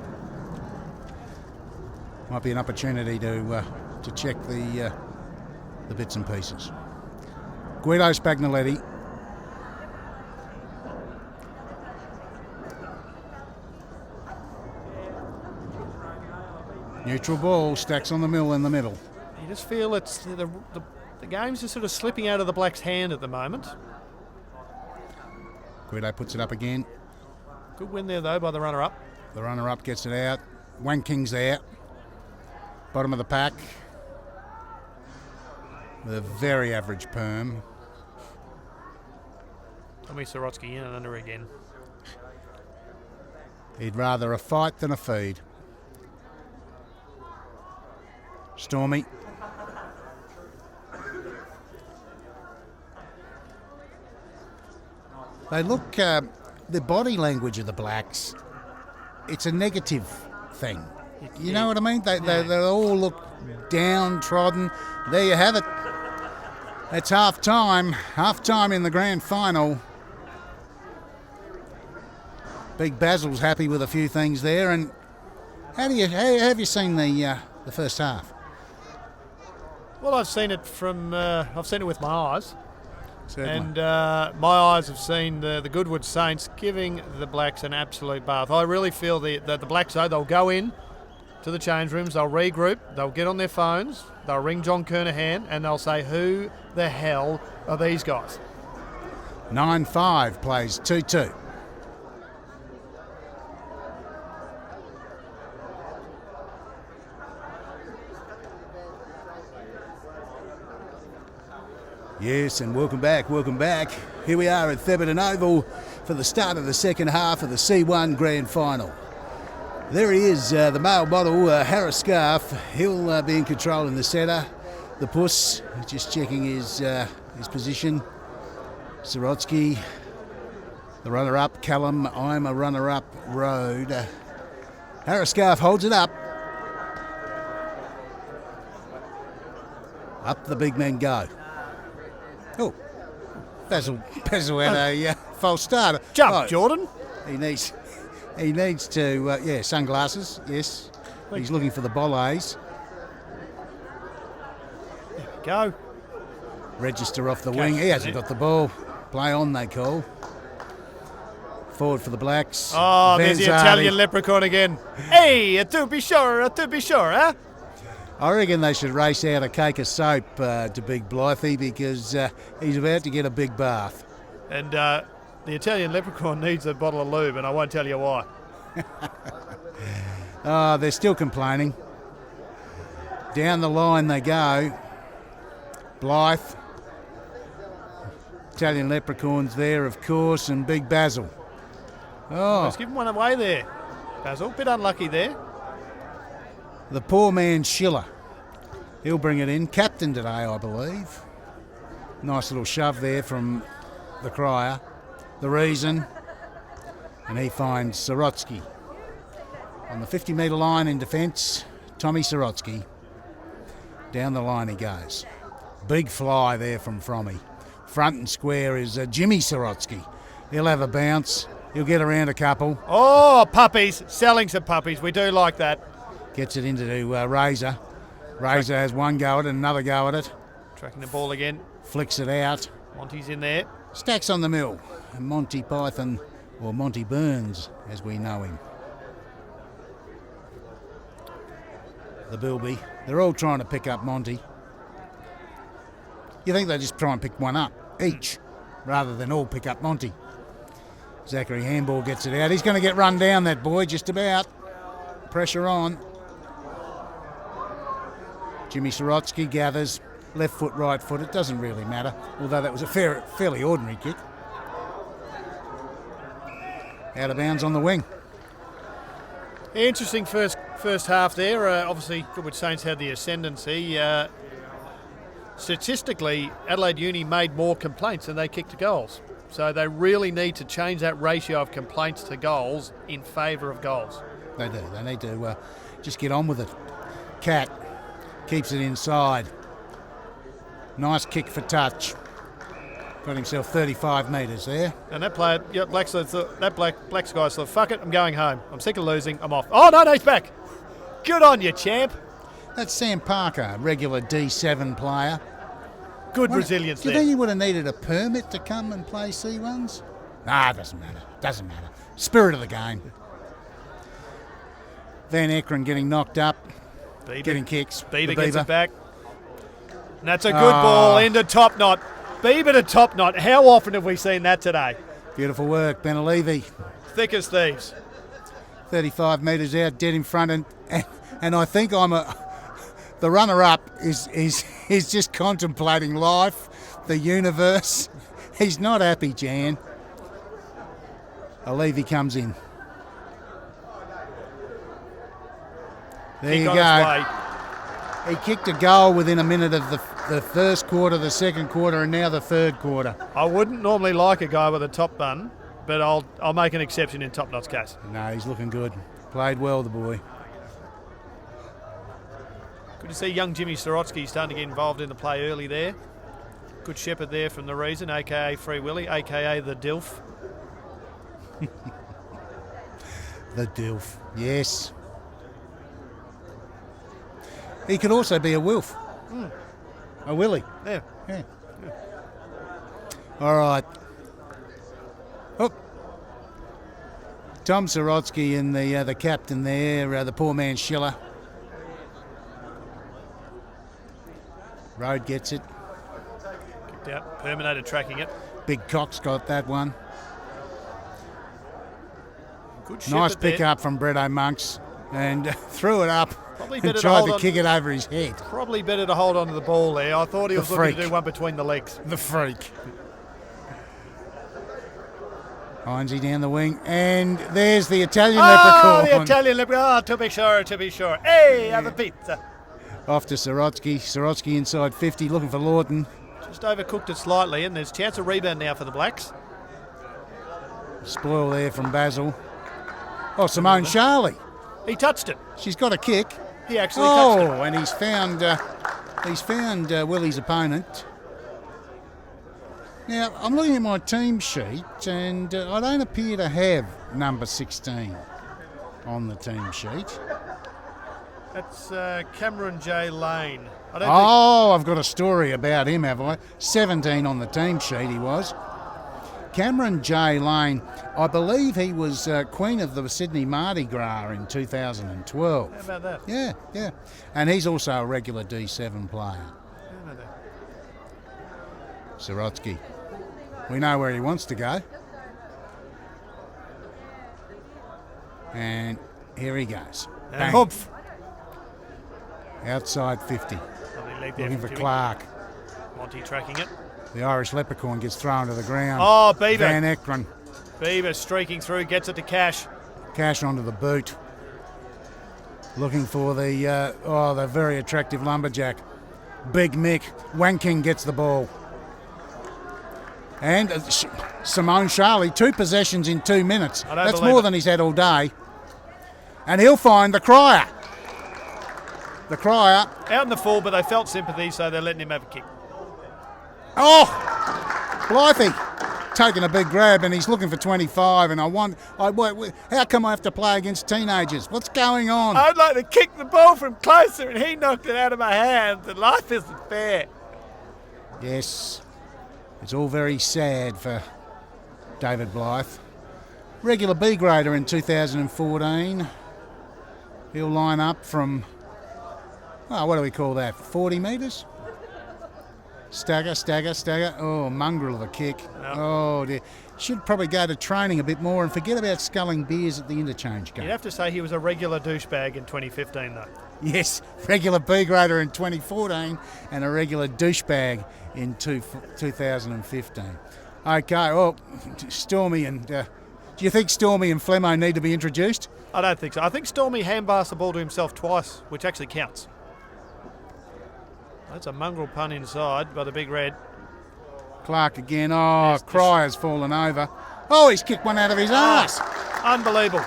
Might be an opportunity to check the bits and pieces. Guido Spagnoletti. Neutral ball, stacks on the mill in the middle. You just feel it's the game's just sort of slipping out of the Blacks' hand at the moment. Guido puts it up again. Good win there, though, by the runner-up. The runner-up gets it out. Wang King's there. Bottom of the pack. With a very average perm. Tommy Sorotsky in and under again. He'd rather a fight than a feed. Stormy. They look, the body language of the Blacks, it's a negative thing. You know what I mean? They all look downtrodden. There you have it. It's half time in the grand final. Big Basil's happy with a few things there. And how have you seen the first half? Well, I've seen it with my eyes. Certainly. And my eyes have seen the Goodwood Saints giving the Blacks an absolute bath. I really feel that the Blacks, though, they'll go in to the change rooms, they'll regroup, they'll get on their phones, they'll ring John Kernahan, and they'll say, who the hell are these guys? 9-5 plays 2-2. Yes, and welcome back. Here we are at Thebarton Oval for the start of the second half of the C1 Grand Final. There he is, the male model, Harris Scarf. He'll be in control in the centre. The Puss, just checking his position. Sorotsky, the runner-up. Callum, I'm a runner-up. Road. Harris Scarf holds it up. Up the big men go. Oh, Basil had a false starter. Jump, Jordan. He needs to, sunglasses, yes. He's looking for the bollets. There we go. Register off the wing. He hasn't got the ball. Play on, they call. Forward for the Blacks. Oh, there's the Italian leprechaun again. Hey, to be sure, huh? I reckon they should race out a cake of soap to Big Blythe because he's about to get a big bath. And the Italian leprechaun needs a bottle of lube, and I won't tell you why. Oh, they're still complaining. Down the line they go. Blythe. Italian leprechauns there, of course, and Big Basil. Oh, Let's give him one away there, Basil. Bit unlucky there. the poor man Schiller. He'll bring it in. Captain today, I believe. Nice little shove there from the crier. The reason. And he finds Sorotsky. On the 50-metre line in defence, Tommy Sorotsky. Down the line he goes. Big fly there from Frommy. Front and square is Jimmy Sorotsky. He'll have a bounce. He'll get around a couple. Oh, puppies. Selling some puppies. We do like that. Gets it into Razor. Razor has one go at it, another go at it. Tracking the ball again. Flicks it out. Monty's in there. Stacks on the mill. And Monty Python, or Monty Burns, as we know him. The Bilby. They're all trying to pick up Monty. You think they just try and pick one up each, rather than all pick up Monty. Zachary Handball gets it out. He's going to get run down, that boy, just about. Pressure on. Jimmy Sorotsky gathers. Left foot, right foot. It doesn't really matter, although that was a fairly ordinary kick. Out of bounds on the wing. Interesting first half there. Obviously, Goodwood Saints had the ascendancy. Statistically, Adelaide Uni made more complaints than they kicked goals. So they really need to change that ratio of complaints to goals in favour of goals. They do. They need to just get on with it. Cat keeps it inside. Nice kick for touch. Got himself 35 metres there. And that player, Black guy said, fuck it, I'm going home. I'm sick of losing, I'm off. Oh, no, he's back. Good on you, champ. That's Sam Parker, regular D7 player. Good resilience there. Do you there. think he would have needed a permit to come and play C1s? Nah, it doesn't matter. Doesn't matter. Spirit of the game. Van Ekron getting knocked up, getting kicks. Bieber gets it back. And that's a good ball into top knot. Bieber to top knot. How often have we seen that today? Beautiful work, Benalevy. Thick as thieves. 35 metres out, dead in front, and I think the runner-up is just contemplating life, the universe. He's not happy, Jan. Levy comes in. There you go. He kicked a goal within a minute of the first quarter, the second quarter, and now the third quarter. I wouldn't normally like a guy with a top bun, but I'll make an exception in Top Knot's case. No, he's looking good. Played well, the boy. Good to see young Jimmy Sorotsky starting to get involved in the play early there. Good shepherd there from the Reason, a.k.a. Free Willy, a.k.a. the Dilf. The Dilf, yes. He could also be a Wilf. A Willie. Yeah. All right. Oh. Tom Sorotsky and the captain there, the poor man Schiller. Road gets it. Kicked out. Perminator tracking it. Big Cox got that one. Good nice pick up from Bretto Monks and threw it up. Probably and tried to kick it over his head. Probably better to hold on to the ball there. I thought he was looking to do one between the legs. The freak. Heinze down the wing, and there's the Italian leprechaun. The Italian leprechaun. Oh, to be sure. Hey, have a pizza. Off to Sorotsky. Sorotsky inside 50, looking for Lawton. Just overcooked it slightly, and there's a chance of rebound now for the Blacks. Spoil there from Basil. Oh, Simone Charlie. He touched it. She's got a kick. He actually touched it. Oh, and he's found Willie's opponent. Now, I'm looking at my team sheet, and I don't appear to have number 16 on the team sheet. That's Cameron J. Lane. I've got a story about him, have I? 17 on the team sheet he was. Cameron J. Lane, I believe he was Queen of the Sydney Mardi Gras in 2012. How about that? Yeah. And he's also a regular D7 player. How about that? Sorotsky. We know where he wants to go. And here he goes. And humph. Outside 50. Looking for Jimmy. Clark. Monty tracking it. The Irish leprechaun gets thrown to the ground. Oh, Bieber. Van Ekron. Bieber streaking through, gets it to Cash. Cash onto the boot. Looking for the very attractive lumberjack. Big Mick. Wanking gets the ball. And Simone Charlie, 2 possessions in 2 minutes. That's more than he's had all day. And he'll find the Crier. The Crier. Out in the full, but they felt sympathy, so they're letting him have a kick. Oh! Blythe taking a big grab, and he's looking for 25, and how come I have to play against teenagers? What's going on? I'd like to kick the ball from closer, and he knocked it out of my hands, and life isn't fair. Yes. It's all very sad for David Blythe. Regular B grader in 2014. He'll line up from, what do we call that, 40 metres? Stagger. Oh, mongrel of a kick. Yep. Oh, dear. Should probably go to training a bit more and forget about sculling beers at the interchange game. You'd have to say he was a regular douchebag in 2015, though. Yes, regular B grader in 2014 and a regular douchebag in 2015. Okay, well, Stormy and... do you think Stormy and Flemmo need to be introduced? I don't think so. I think Stormy hand-passed the ball to himself twice, which actually counts. That's a mongrel pun inside by the Big Red. Clark again. Oh, Cryer's fallen over. Oh, he's kicked one out of his arse. Unbelievable.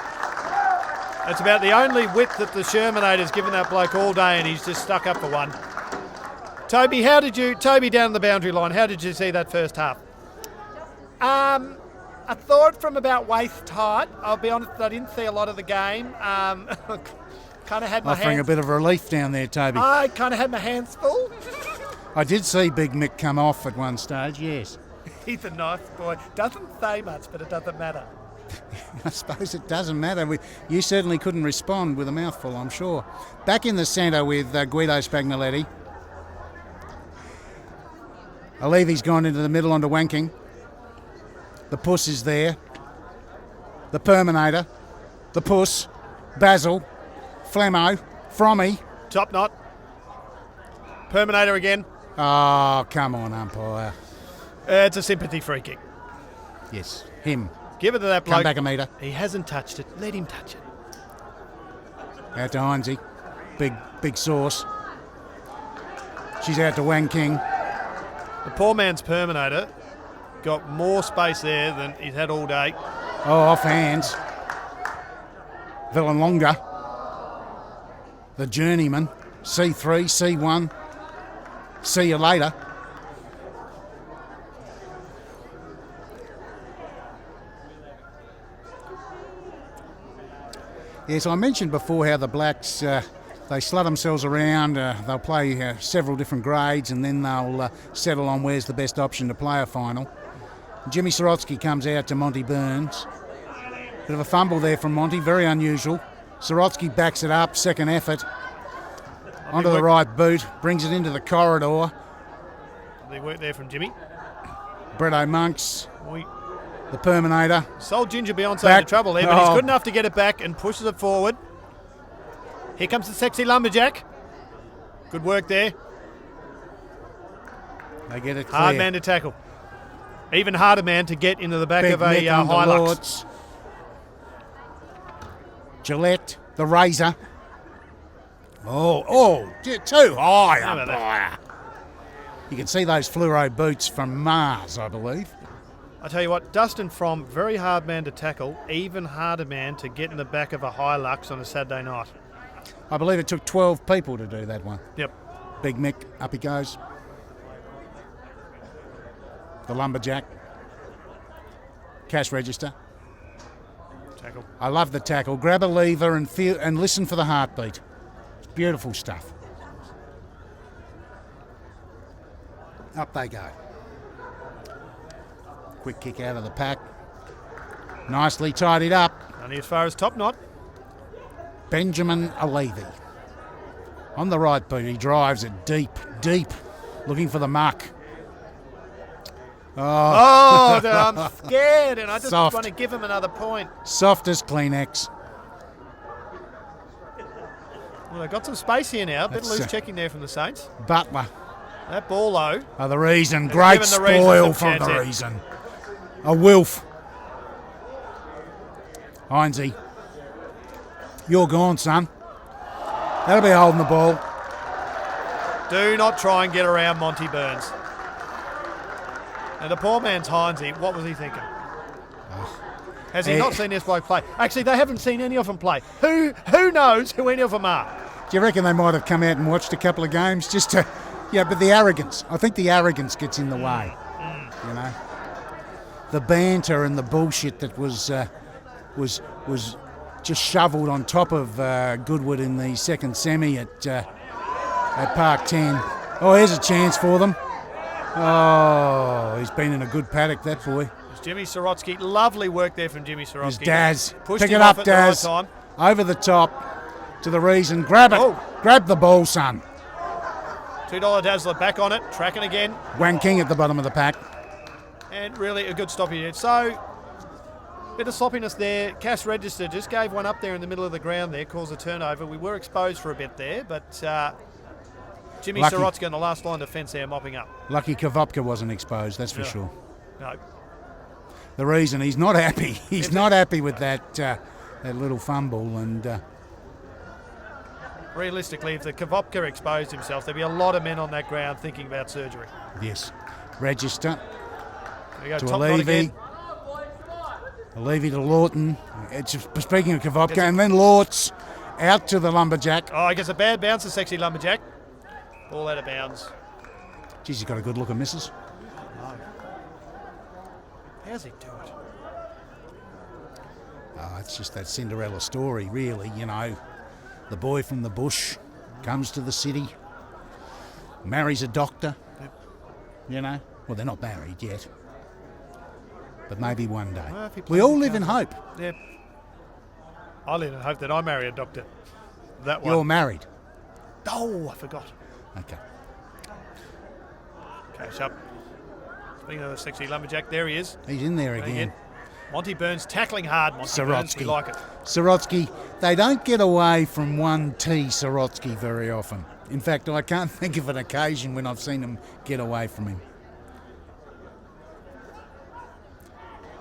It's about the only whip that the Shermanator's given that bloke all day, and he's just stuck up for one. Toby, Toby down the boundary line, how did you see that first half? I thought from about waist height. I'll be honest, I didn't see a lot of the game. Kind of had my Offering a bit of relief down there, Toby. I kind of had my hands full. I did see Big Mick come off at one stage, yes. He's a nice boy. Doesn't say much, but it doesn't matter. I suppose it doesn't matter. You certainly couldn't respond with a mouthful, I'm sure. Back in the centre with Guido Spagnoletti. Alevi's gone into the middle onto Wanking. The Puss is there. The Perminator. The Puss. Basil. Flemmo. Frommy. Top knot. Perminator again. Oh, come on, umpire. It's a sympathy free kick. Yes, him. Give it to that bloke. Come back a metre. He hasn't touched it. Let him touch it. Out to Heinze. Big sauce. She's out to Wang King. The poor man's Perminator got more space there than he's had all day. Oh, off hands. Villalonga. The journeyman. C3, C1. See you later. Yes, I mentioned before how the Blacks, they slut themselves around. They'll play several different grades and then they'll settle on where's the best option to play a final. Jimmy Sorotsky comes out to Monty Burns. Bit of a fumble there from Monty, very unusual. Sorotsky backs it up, second effort. Onto the right boot, brings it into the corridor. They work there from Jimmy. Bretto Monks, the Perminator. Sold Ginger Beyonce into trouble there, but he's good enough to get it back and pushes it forward. Here comes the sexy lumberjack. Good work there. They get it clear. Hard man to tackle. Even harder man to get into the back of a Hilux. Gillette, the razor. Oh, too high, umpire. You can see those fluoro boots from Mars, I believe. I tell you what, Dustin From, very hard man to tackle, even harder man to get in the back of a Hilux on a Saturday night. I believe it took 12 people to do that one. Yep. Big Mick, up he goes. The lumberjack. Cash register. Tackle. I love the tackle. Grab a lever and feel and listen for the heartbeat. It's beautiful stuff. Up they go. Quick kick out of the pack. Nicely tidied up. Only as far as top knot. Benjamin Alevi. On the right boot, he drives it deep, looking for the muck. Oh, I'm scared, and I just Soft. want to give him another point. Soft as Kleenex. Well, they've got some space here now. Bit That's, loose checking there from the Saints. Butler. That ball, though. Oh, the reason. They've Great given the reason spoil some for chance the here. reason. A Wilf. Heinze. You're gone, son. That'll be holding the ball. Do not try and get around Monty Burns. And the poor man's Heinze, what was he thinking? Has he not seen this bloke play? Actually, they haven't seen any of them play. Who knows who any of them are? Do you reckon they might have come out and watched a couple of games just to... Yeah, but the arrogance. I think the arrogance gets in the way. You know? The banter and the bullshit that was just shovelled on top of Goodwood in the second semi at Park 10. Oh, here's a chance for them. Oh, he's been in a good paddock, that boy. It's Jimmy Sorotsky. Lovely work there from Jimmy Sorotsky. Here's Daz. Pushed Pick him it up, off at the Daz. right time. Over the top to the reason. Grab it. Oh. Grab the ball, son. $2 Dazzler back on it. Tracking again. Wang King at the bottom of the pack. And really a good stop here. So, bit of sloppiness there. Cass Register just gave one up there in the middle of the ground there. Caused a turnover. We were exposed for a bit there, but Jimmy Lucky. Sorotsky on the last line defence there mopping up. Lucky Kavopka wasn't exposed, that's for Yeah. sure. No. The reason he's not happy. He's not happy with that little fumble. And Realistically, if the Kavopka exposed himself, there'd be a lot of men on that ground thinking about surgery. yes, Register There we go, to top knot Levy. again. Levy to Lawton. It's speaking of Kavopka, and then Lortz out to the lumberjack. Oh, he gets a bad bounce, the sexy lumberjack. Ball out of bounds. Geez, he's got a good look at misses. How's he do it? Oh, it's just that Cinderella story, really. You know, the boy from the bush comes to the city, marries a doctor. You know, well, they're not married yet, but maybe one day. Well, if he We plays all the live in hope. Yeah. I live in hope that I marry a doctor. That You're one. married. Oh, I forgot. Okay. Cash up. Speaking of the sexy lumberjack, there he is. He's in there Going again. in. Monty Burns tackling hard. Monty Burns, we Sorotsky. like it. Sorotsky, they don't get away from 1T Sorotsky very often. In fact, I can't think of an occasion when I've seen them get away from him.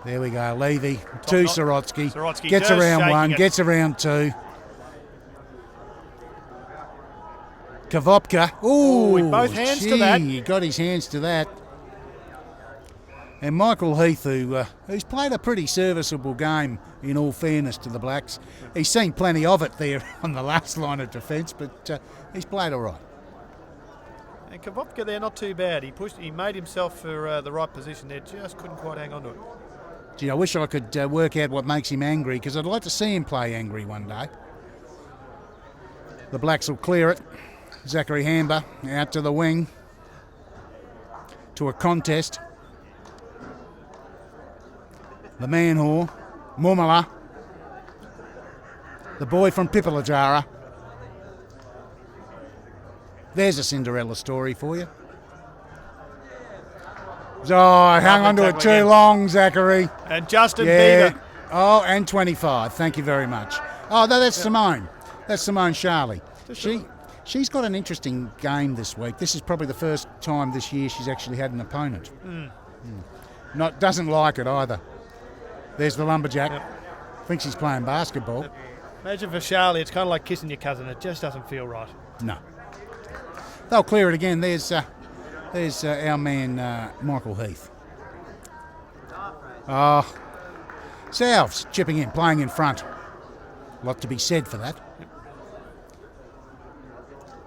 There we go, Levy to knot. Sorotsky. Sorotsky Gets just around shaking one, it. gets around two. Kavopka. Ooh, with both hands to that. He got his hands to that. And Michael Heath, who's played a pretty serviceable game, in all fairness to the Blacks. He's seen plenty of it there on the last line of defence, but he's played all right. And Kavopka there, not too bad. He made himself for the right position there. Just couldn't quite hang on to it. Gee, I wish I could work out what makes him angry, because I'd like to see him play angry one day. The Blacks will clear it. Zachary Hamber out to the wing to a contest. The man whore, Mumala, the boy from Pipalajara. There's a Cinderella story for you. Oh, I hung on to it too long, Zachary. And Justin Yeah. Bieber. Oh, and 25. Thank you very much. Oh, no, that's Simone. That's Simone Charlie. She's got an interesting game this week. This is probably the first time this year she's actually had an opponent. Doesn't like it either. There's the lumberjack. Thinks he's playing basketball. Imagine for Charlie, it's kind of like kissing your cousin. It just doesn't feel right. No. They'll clear it again. There's our man Michael Heath. Salves chipping in, playing in front. A lot to be said for that.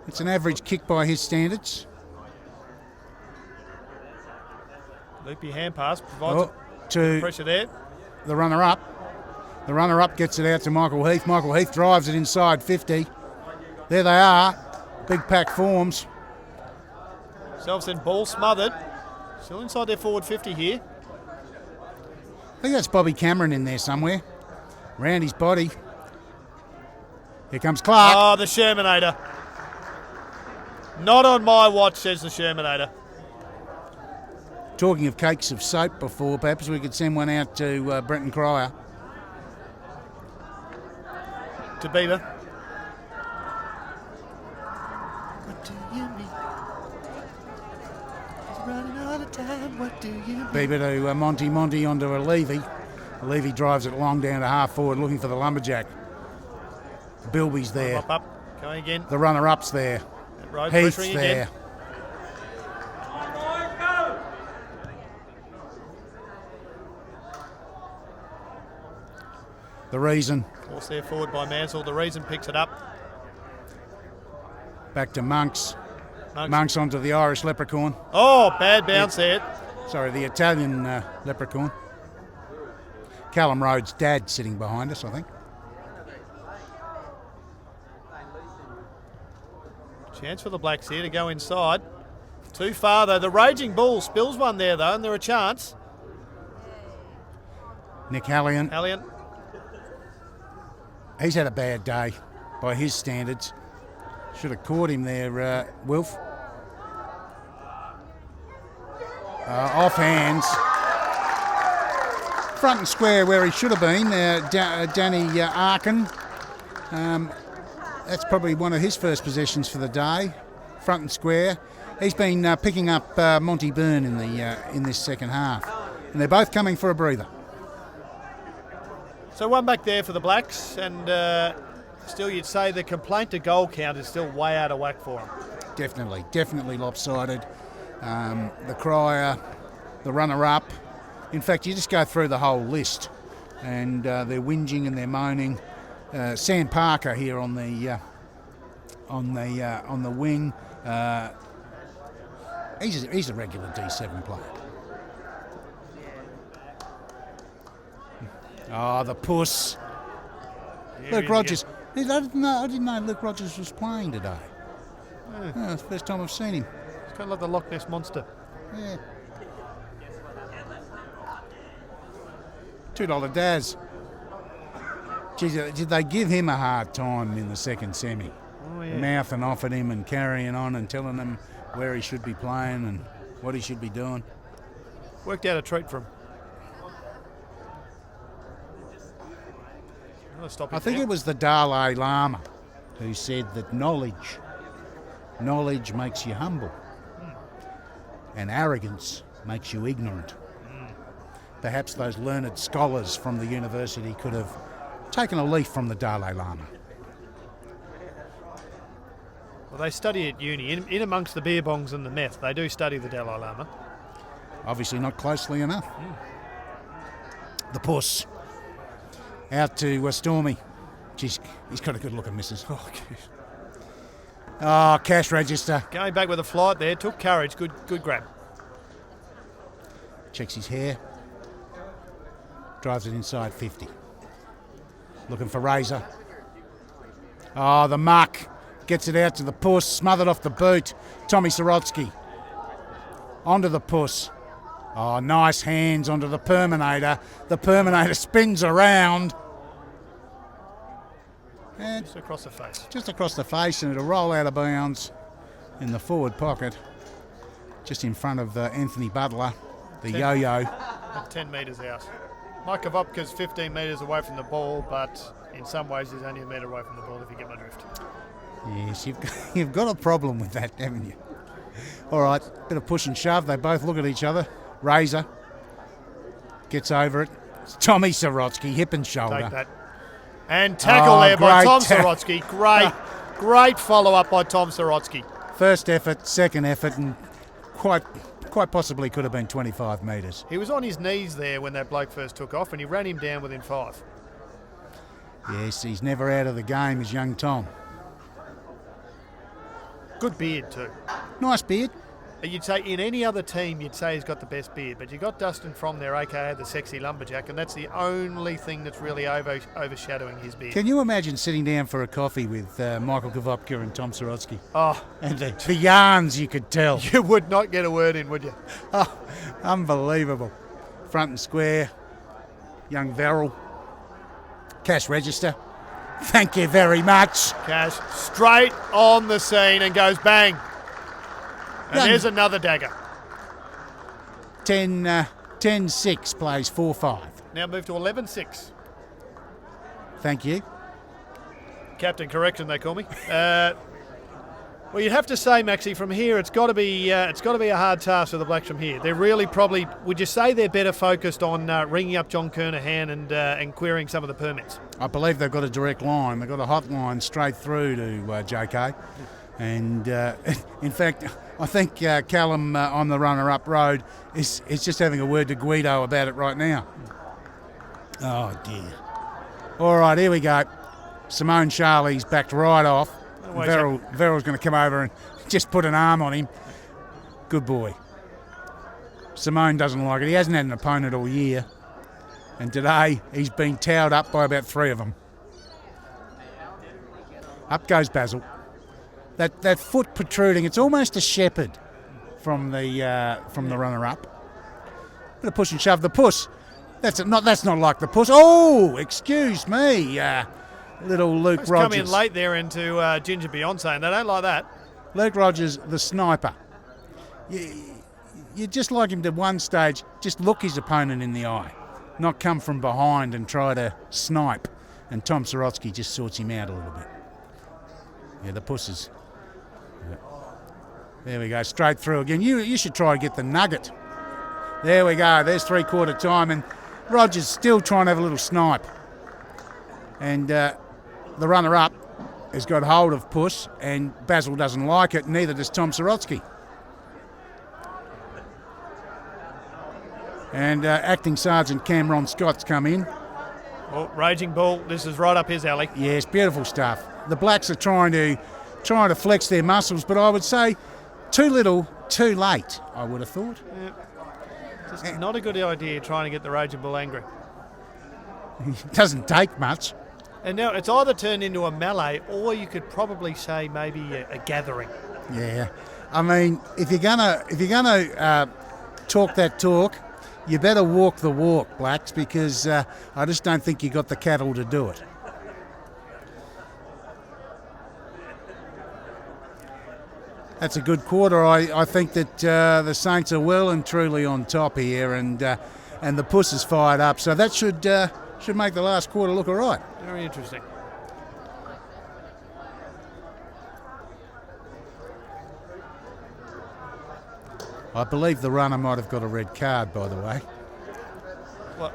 It's an average kick by his standards. Loopy hand pass provides To pressure there. the runner-up. The runner-up gets it out to Michael Heath. Michael Heath drives it inside 50. There they are. Big pack forms. Selfson ball smothered. Still inside their forward 50 here. I think that's Bobby Cameron in there somewhere. Round his body. Here comes Clark. Oh, the Shermanator. Not on my watch, says the Shermanator. Talking of cakes of soap before, perhaps we could send one out to Brenton Cryer. To Bieber. What do you mean? He's running all the time. What do you mean? Bieber to Monty onto a Levy. Levy drives it long down to half forward looking for the lumberjack. Bilby's there. Up, up. Going again. The runner-up's there. Road Heath's pressuring there. again. The reason. Force there forward by Mansell. The reason picks it up. Back to Monks. Monks onto the Irish leprechaun. Oh, bad bounce there. Sorry, the Italian leprechaun. Callum Rhodes' dad sitting behind us, I think. Chance for the Blacks here to go inside. Too far, though. The Raging Bull spills one there, though, and they're a chance. Nick Hallion. Hallion. He's had a bad day by his standards. Should have caught him there, Wilf. Off hands. Front and square where he should have been, Danny Arkin. That's probably one of his first possessions for the day. Front and square. He's been picking up Monty Byrne in this second half. And they're both coming for a breather. So one back there for the Blacks, and still you'd say the complaint to goal count is still way out of whack for them. Definitely lopsided. The crier, the runner-up. In fact, you just go through the whole list, and they're whinging and they're moaning. Sam Parker here on the wing. He's a regular D7 player. Oh, the puss. Luke Rogers. I didn't know Luke Rogers was playing today. Yeah. Oh, it's the first time I've seen him. It's kind of like the Loch Ness Monster. Yeah. $2 Daz. Geez, did they give him a hard time in the second semi? Oh, yeah. Mouthing off at him and carrying on and telling him where he should be playing and what he should be doing. Worked out a treat for him. I think it was the Dalai Lama who said that knowledge makes you humble, and arrogance makes you ignorant. Perhaps those learned scholars from the university could have taken a leaf from the Dalai Lama. Well, they study at uni. In amongst the beer bongs and the meth, they do study the Dalai Lama. Obviously not closely enough. The puss. Out to Stormy. Jeez, he's got a good look at missus. Oh, cash register. Going back with a flight there. Took courage. Good grab. Checks his hair. Drives it inside 50. Looking for Razor. Oh, the muck. Gets it out to the puss. Smothered off the boot. Tommy Sorotsky. Onto the puss. Oh, nice hands onto the Perminator. The Perminator spins around. And Just across the face. just across the face, and it'll roll out of bounds in the forward pocket. Just in front of Anthony Butler, the yo-yo. At 10 metres out. Mike Kovopka's 15 metres away from the ball, but in some ways he's only a metre away from the ball, if you get my drift. Yes, you've got a problem with that, haven't you? All right, bit of push and shove. They both look at each other. Razor gets over it. It's Tommy Sorotsky, hip and shoulder. Take that. And tackle there by Tom great Sorotsky. Great follow-up by Tom Sorotsky. First effort, second effort, and quite possibly could have been 25 metres. He was on his knees there when that bloke first took off, and he ran him down within 5. Yes, he's never out of the game, is young Tom. Good beard too. Nice beard. You'd say in any other team, you'd say he's got the best beard, but you got Dustin From there, aka the sexy lumberjack, and that's the only thing that's really overshadowing his beard. Can you imagine sitting down for a coffee with Michael Kovopka and Tom Sorotsky? Oh, And the yarns you could tell. you would not get a word in, would you? Oh, unbelievable. Front and square. Young Verrill. Cash register. Thank you very much. Cash straight on the scene and goes bang. And Young- there's another dagger. 10-6 plays 4-5. Now move to 11-6. Thank you. Captain Correction, they call me. Well, you'd have to say, Maxie, from here it's got to be a hard task for the Blacks from here. They're really probably. Would you say they're better focused on ringing up John Kernahan and querying some of the permits? I believe they've got a direct line. They've got a hotline straight through to JK. And in fact, I think Callum on the runner-up road is just having a word to Guido about it right now. Oh, dear. All right, here we go. Simone Charlie's backed right off. Verrill's going to come over and just put an arm on him. Good boy. Simone doesn't like it. He hasn't had an opponent all year. And today, he's been towed up by about 3 of them. Up goes Basil. That foot protruding, it's almost a shepherd. from the runner-up. Bit of push and shove. The puss. That's not like the puss. Oh, excuse me. Little Luke He's Rogers. come in late there into Ginger Beyonce, and they don't like that. Luke Rogers, the sniper. You just like him to one stage, just look his opponent in the eye, not come from behind and try to snipe. And Tom Sorotsky just sorts him out a little bit. Yeah, the pusses. Yeah. There we go, straight through again. You should try to get the nugget. There we go, there's 3/4 time, and Rogers still trying to have a little snipe. And the runner-up has got hold of Puss, and Basil doesn't like it, neither does Tom Sorotsky. And acting sergeant Cameron Scott's come in. Well, Raging Bull, this is right up his alley. Yes, beautiful stuff. The Blacks are trying to flex their muscles, but I would say too little, too late, I would have thought. Yeah. Just not a good idea trying to get the Raging Bull angry. It doesn't take much. And now it's either turned into a melee, or you could probably say maybe a gathering. Yeah, I mean, if you're gonna talk that talk, you better walk the walk, Blacks, because I just don't think you got the cattle to do it. That's a good quarter. I think that the Saints are well and truly on top here, and the Puss is fired up. So that should make the last quarter look all right. Very interesting. I believe the runner might have got a red card, by the way. Well,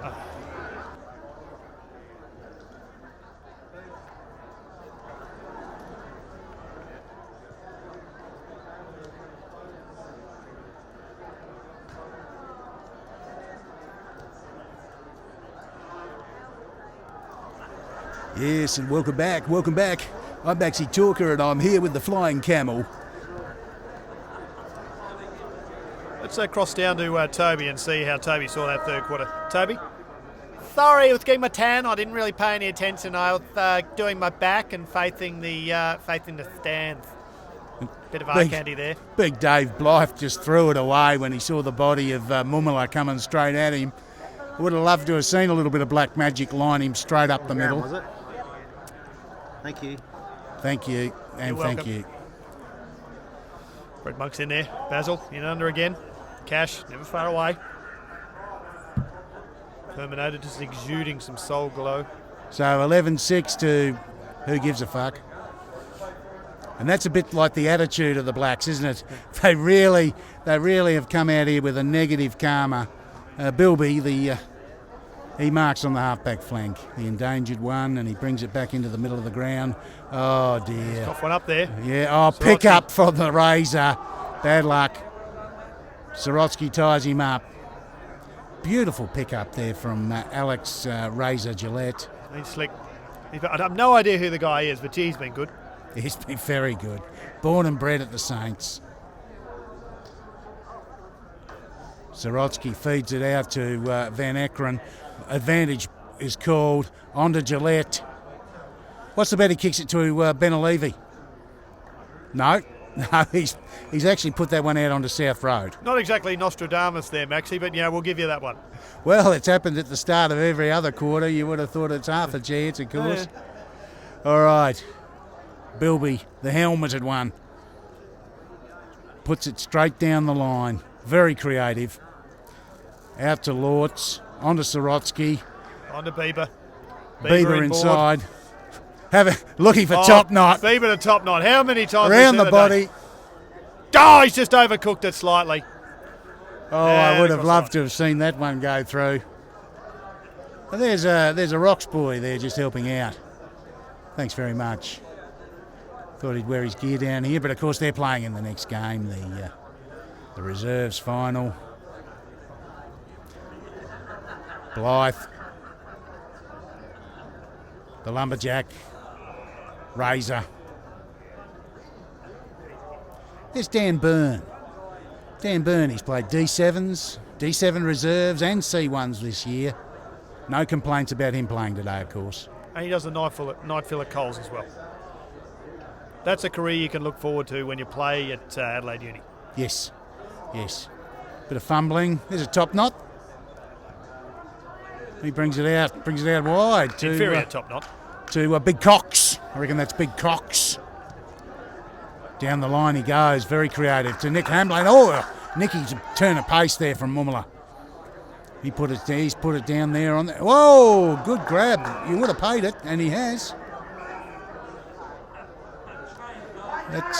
Yes, and welcome back. I'm Maxie Talker, and I'm here with the Flying Camel. let's cross down to Toby and see how Toby saw that third quarter. Toby? Sorry, I was getting my tan. I didn't really pay any attention. I was doing my back and facing the stands. Bit of eye candy there. Big Dave Blythe just threw it away when he saw the body of Mumala coming straight at him. Would have loved to have seen a little bit of black magic line him straight up the middle. Was it? Thank you. Thank you, and You're thank welcome. you. Red Monk's in there. Basil in under again. Cash never far away. Terminator just exuding some soul glow. So 11-6 to who gives a fuck. And that's a bit like the attitude of the Blacks, isn't it? They really have come out here with a negative karma. Bilby, he marks on the halfback flank, the endangered one, and he brings it back into the middle of the ground. Oh dear. Off one up there. Yeah, pick up from the Razor. Bad luck. Sorotsky ties him up. Beautiful pick up there from Alex Razor Gillette. He's slick. I have no idea who the guy is, but he's been good. He's been very good. Born and bred at the Saints. Sorotsky feeds it out to Van Ekeren. Advantage is called. On to Gillette. What's the bet he kicks it to Benalevi? No, he's actually put that one out onto South Road. Not exactly Nostradamus there, Maxie, but yeah, we'll give you that one. Well, it's happened at the start of every other quarter. You would have thought it's half a chance, of course. Yeah. All right. Bilby, the helmeted one, puts it straight down the line. Very creative. Out to Lortz, on to Sorotsky. On to Bieber. Bieber inside. Looking for top knot. Bieber to top knot. How many times? Around the body. Oh, he's just overcooked it slightly. Oh, I would have loved to have seen that one go through. But there's a Rocks boy there just helping out. Thanks very much. Thought he'd wear his gear down here, but of course they're playing in the next game, the reserves final. Blythe, the Lumberjack, Razor. There's Dan Byrne. Dan Byrne, he's played D7s, D7 reserves and C1s this year. No complaints about him playing today, of course. And he does the night fill at Coles as well. That's a career you can look forward to when you play at Adelaide Uni. Yes. Yes. Bit of fumbling. There's a top knot. He brings it out wide to Inferior top knot. Big Cox. I reckon that's Big Cox. Down the line he goes, very creative to Nick Hamblin. Oh, Nicky's a turn of pace there from Mummela. He's put it down there on there. Whoa, good grab. You would have paid it, and he has.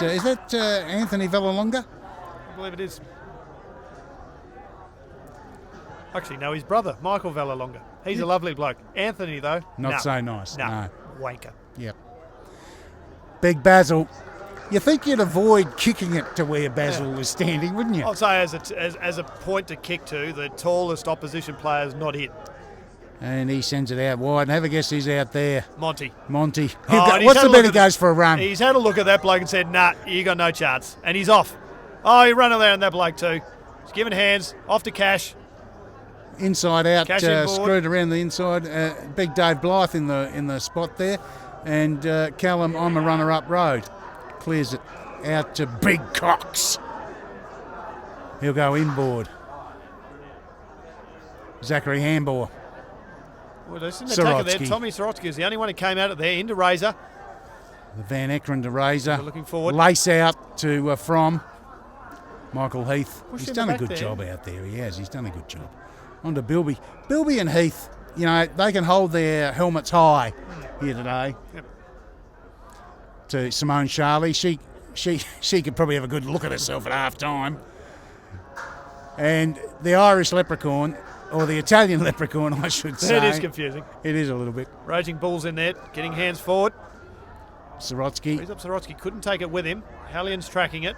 Is that Anthony Villalonga? I believe it is. Actually, no, his brother, Michael Villalonga. He's a lovely bloke. Anthony, though, Not so nice. No. No. Wanker. Yep. Big Basil. You think you'd avoid kicking it to where Basil was standing, wouldn't you? I'll say as a point to kick to, the tallest opposition player's not hit. And he sends it out wide. And have a guess who's out there. Monty. Monty. Oh, and he's What's had the a bet look he at goes for a run? He's had a look at that bloke and said, nah, you got no chance. And he's off. Oh, he ran around that bloke too. He's giving hands, off to Cash. Inside out, Cash inboard. screwed around the inside. Big Dave Blythe in the spot there. And Callum on the runner-up road. Clears it out to Big Cox. He'll go inboard. Zachary Hambor. Well, there's an attacker there. Sorotsky. Tommy Sorotsky is the only one who came out of there into Razor. The Van Ekron to Razor. We're looking forward. Lace out to From. Michael Heath. Push He's in done the a good back there. job out there. He has. He's done a good job. On to Bilby. Bilby and Heath, you know, they can hold their helmets high here today. Yep. To Simone Charlie. She could probably have a good look at herself at half time. And the Irish leprechaun, or the Italian leprechaun, I should say. It is confusing. It is a little bit. Raging Bull's in there, getting hands forward. Sorotsky. Frees up Sorotsky, couldn't take it with him. Hallian's tracking it.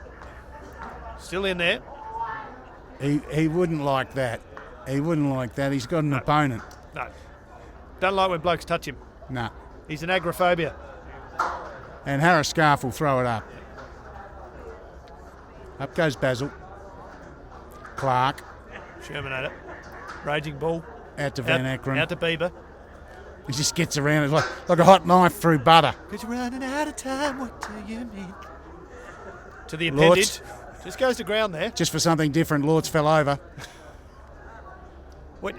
Still in there. He wouldn't like that. He wouldn't like that. He's got an opponent. No. Don't like when blokes touch him. No. He's an agoraphobia. And Harris Scarf will throw it up. Up goes Basil. Clark. Sherman at it. Raging Bull. Out to Van Ekron. Out to Bieber. He just gets around it like a hot knife through butter. Because you're running out of time, what do you mean? To the Lortz. appendage. Just goes to ground there. Just for something different, Lords fell over.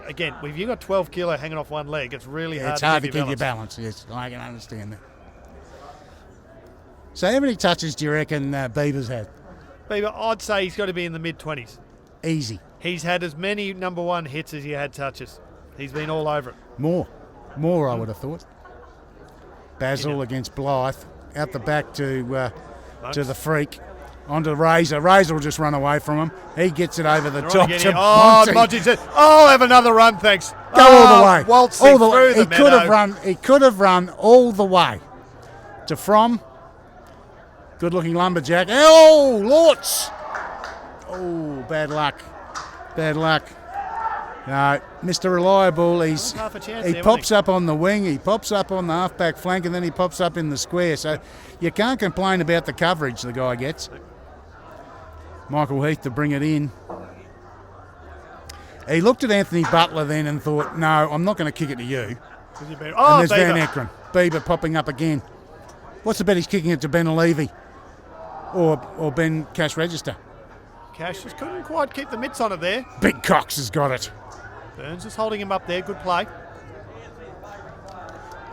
Again, if you've got 12 kilo hanging off one leg, it's really hard It's to hard to keep keep your balance. Yes, I can understand that. So how many touches do you reckon Bieber's had? Bieber, I'd say he's got to be in the mid-20s. Easy. He's had as many number one hits as he had touches. He's been all over it. More, I would have thought. Basil against Blythe. Out the back to the Freak. Onto Razor. Razor will just run away from him. He gets it over the top to Monty. Monty said, "Oh, have another run, thanks." Go all the way. Waltzing All the through the he could have meadow. run. He could have run all the way to From. Good-looking lumberjack. Oh, Lortz. Oh, bad luck. Bad luck. No, Mr. Reliable. Half a chance He there, pops wasn't up on the wing. He pops up on the half-back flank, and then he pops up in the square. So you can't complain about the coverage the guy gets. Michael Heath to bring it in. He looked at Anthony Butler then and thought, no, I'm not going to kick it to you. Oh, And there's Van Bieber. Ekron. Bieber popping up again. What's the bet he's kicking it to Ben Levy or Ben Cash Register? Cash just couldn't quite keep the mitts on it there. Big Cox has got it. Burns is holding him up there. Good play.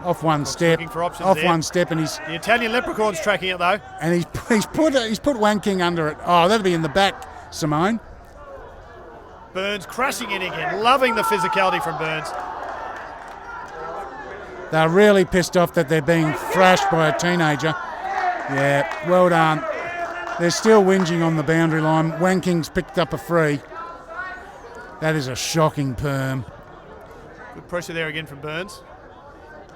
Off one step. looking for options Off there. one step, and The Italian leprechaun's tracking it though. he's put Wang King under it. Oh, that'll be in the back, Simone. Burns crashing in again. Loving the physicality from Burns. They're really pissed off that they're being thrashed by a teenager. Yeah, well done. They're still whinging on the boundary line. Wang King's picked up a free. That is a shocking perm. Good pressure there again from Burns.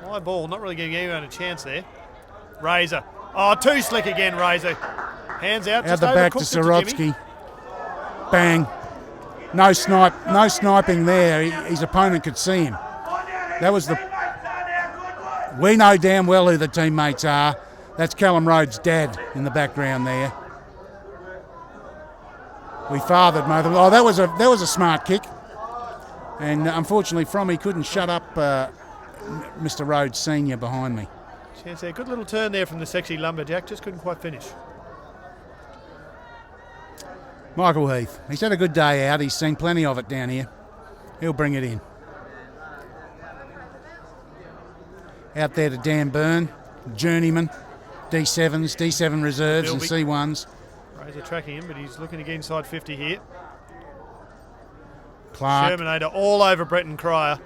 High ball, not really giving anyone a chance there. Razor. Oh, too slick again, Razor. Hands out. Out Just the back to overcooked it Jimmy. Sorotsky. Bang. No sniping there. His opponent could see him. That was the... We know damn well who the teammates are. That's Callum Rhodes' dad in the background there. We fathered both of them. Oh, that was a smart kick. And unfortunately, Frommy couldn't shut up Mr. Rhodes Senior behind me. Chance there. Good little turn there from the sexy lumberjack. Just couldn't quite finish. Michael Heath. He's had a good day out. He's seen plenty of it down here. He'll bring it in. Out there to Dan Byrne, journeyman, D7s, D7 reserves and C1s. Fraser tracking him, but he's looking to get inside 50 here. Clark. Shermanator all over Bretton Cryer.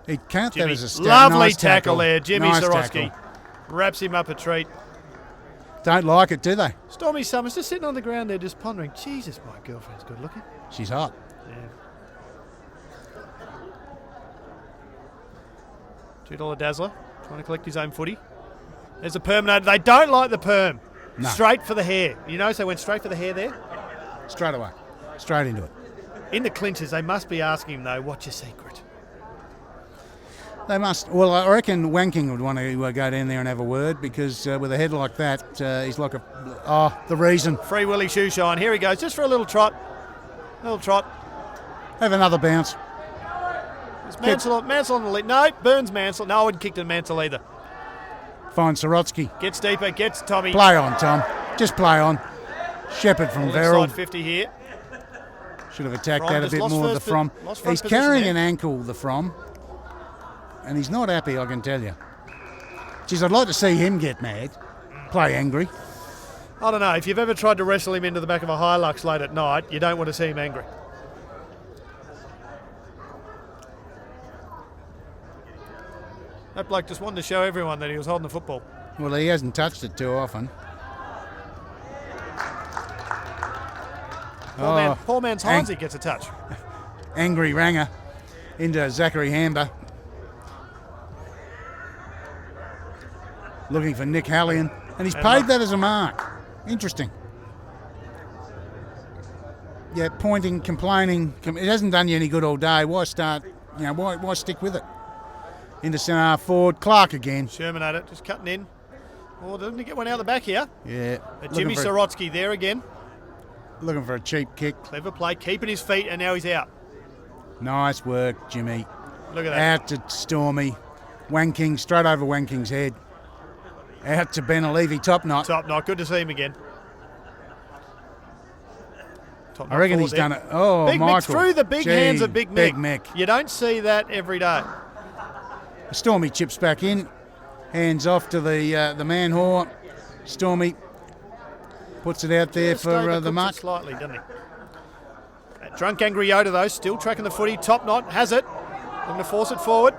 He'd count that as a stat. Lovely nice tackle there. Jimmy Nice Sorotsky tackle. wraps him up a treat. Don't like it, do they? Stormy Summers just sitting on the ground there just pondering, Jesus, my girlfriend's good looking. She's hot. Yeah. $2 Dazzler, trying to collect his own footy. There's a perminator. They don't like the perm. No. Straight for the hair. You notice they went straight for the hair there? Straight away. Straight into it. In the clinches, they must be asking him, though, what's your secret? They must. Well, I reckon Wanking would want to go down there and have a word because with a head like that, he's like the reason. Free Willy Shoeshine. Here he goes, just for a little trot. Little trot. Have another bounce. Is Mansell on the lead? No, Burns Mansell. No, I wouldn't kick to Mansell either. Find Sorotsky. Gets deeper, gets Tommy. Play on, Tom. Just play on. Shepherd from Verrill. Inside 50 here. Should have attacked Fromm that a just bit lost more, the first Fromm. lost front He's position carrying there. an ankle, the Fromm. And he's not happy, I can tell you. Geez, I'd like to see him get mad. Play angry. I don't know. If you've ever tried to wrestle him into the back of a Hilux late at night, you don't want to see him angry. That bloke just wanted to show everyone that he was holding the football. Well, he hasn't touched it too often. Poor man's Heinze gets a touch. Angry Ranger into Zachary Hamber. Looking for Nick Hallion. And he's paid that as a mark. Interesting. Yeah, pointing, complaining. It hasn't done you any good all day. Why start, why stick with it? Into centre half forward. Clark again. Shermanator just cutting in. Oh, doesn't he get one out the back here? Yeah. Jimmy Sorotsky there again. Looking for a cheap kick. Clever play, keeping his feet, and now he's out. Nice work, Jimmy. Look at that. Out to Stormy. Wanking, straight over Wanking's head. Out to Ben Levy, top knot. Top knot, good to see him again. Top knot I reckon forward he's there. done it. Oh, Big Michael. Mick through the big hands of Big Mick. Big Mick. You don't see that every day. Stormy chips back in. Hands off to the man whore. Stormy puts it out there Just for the overcooks muck. it slightly, doesn't he? That drunk Angry Yoda, though, still tracking the footy. Top knot, has it. Looking to force it forward.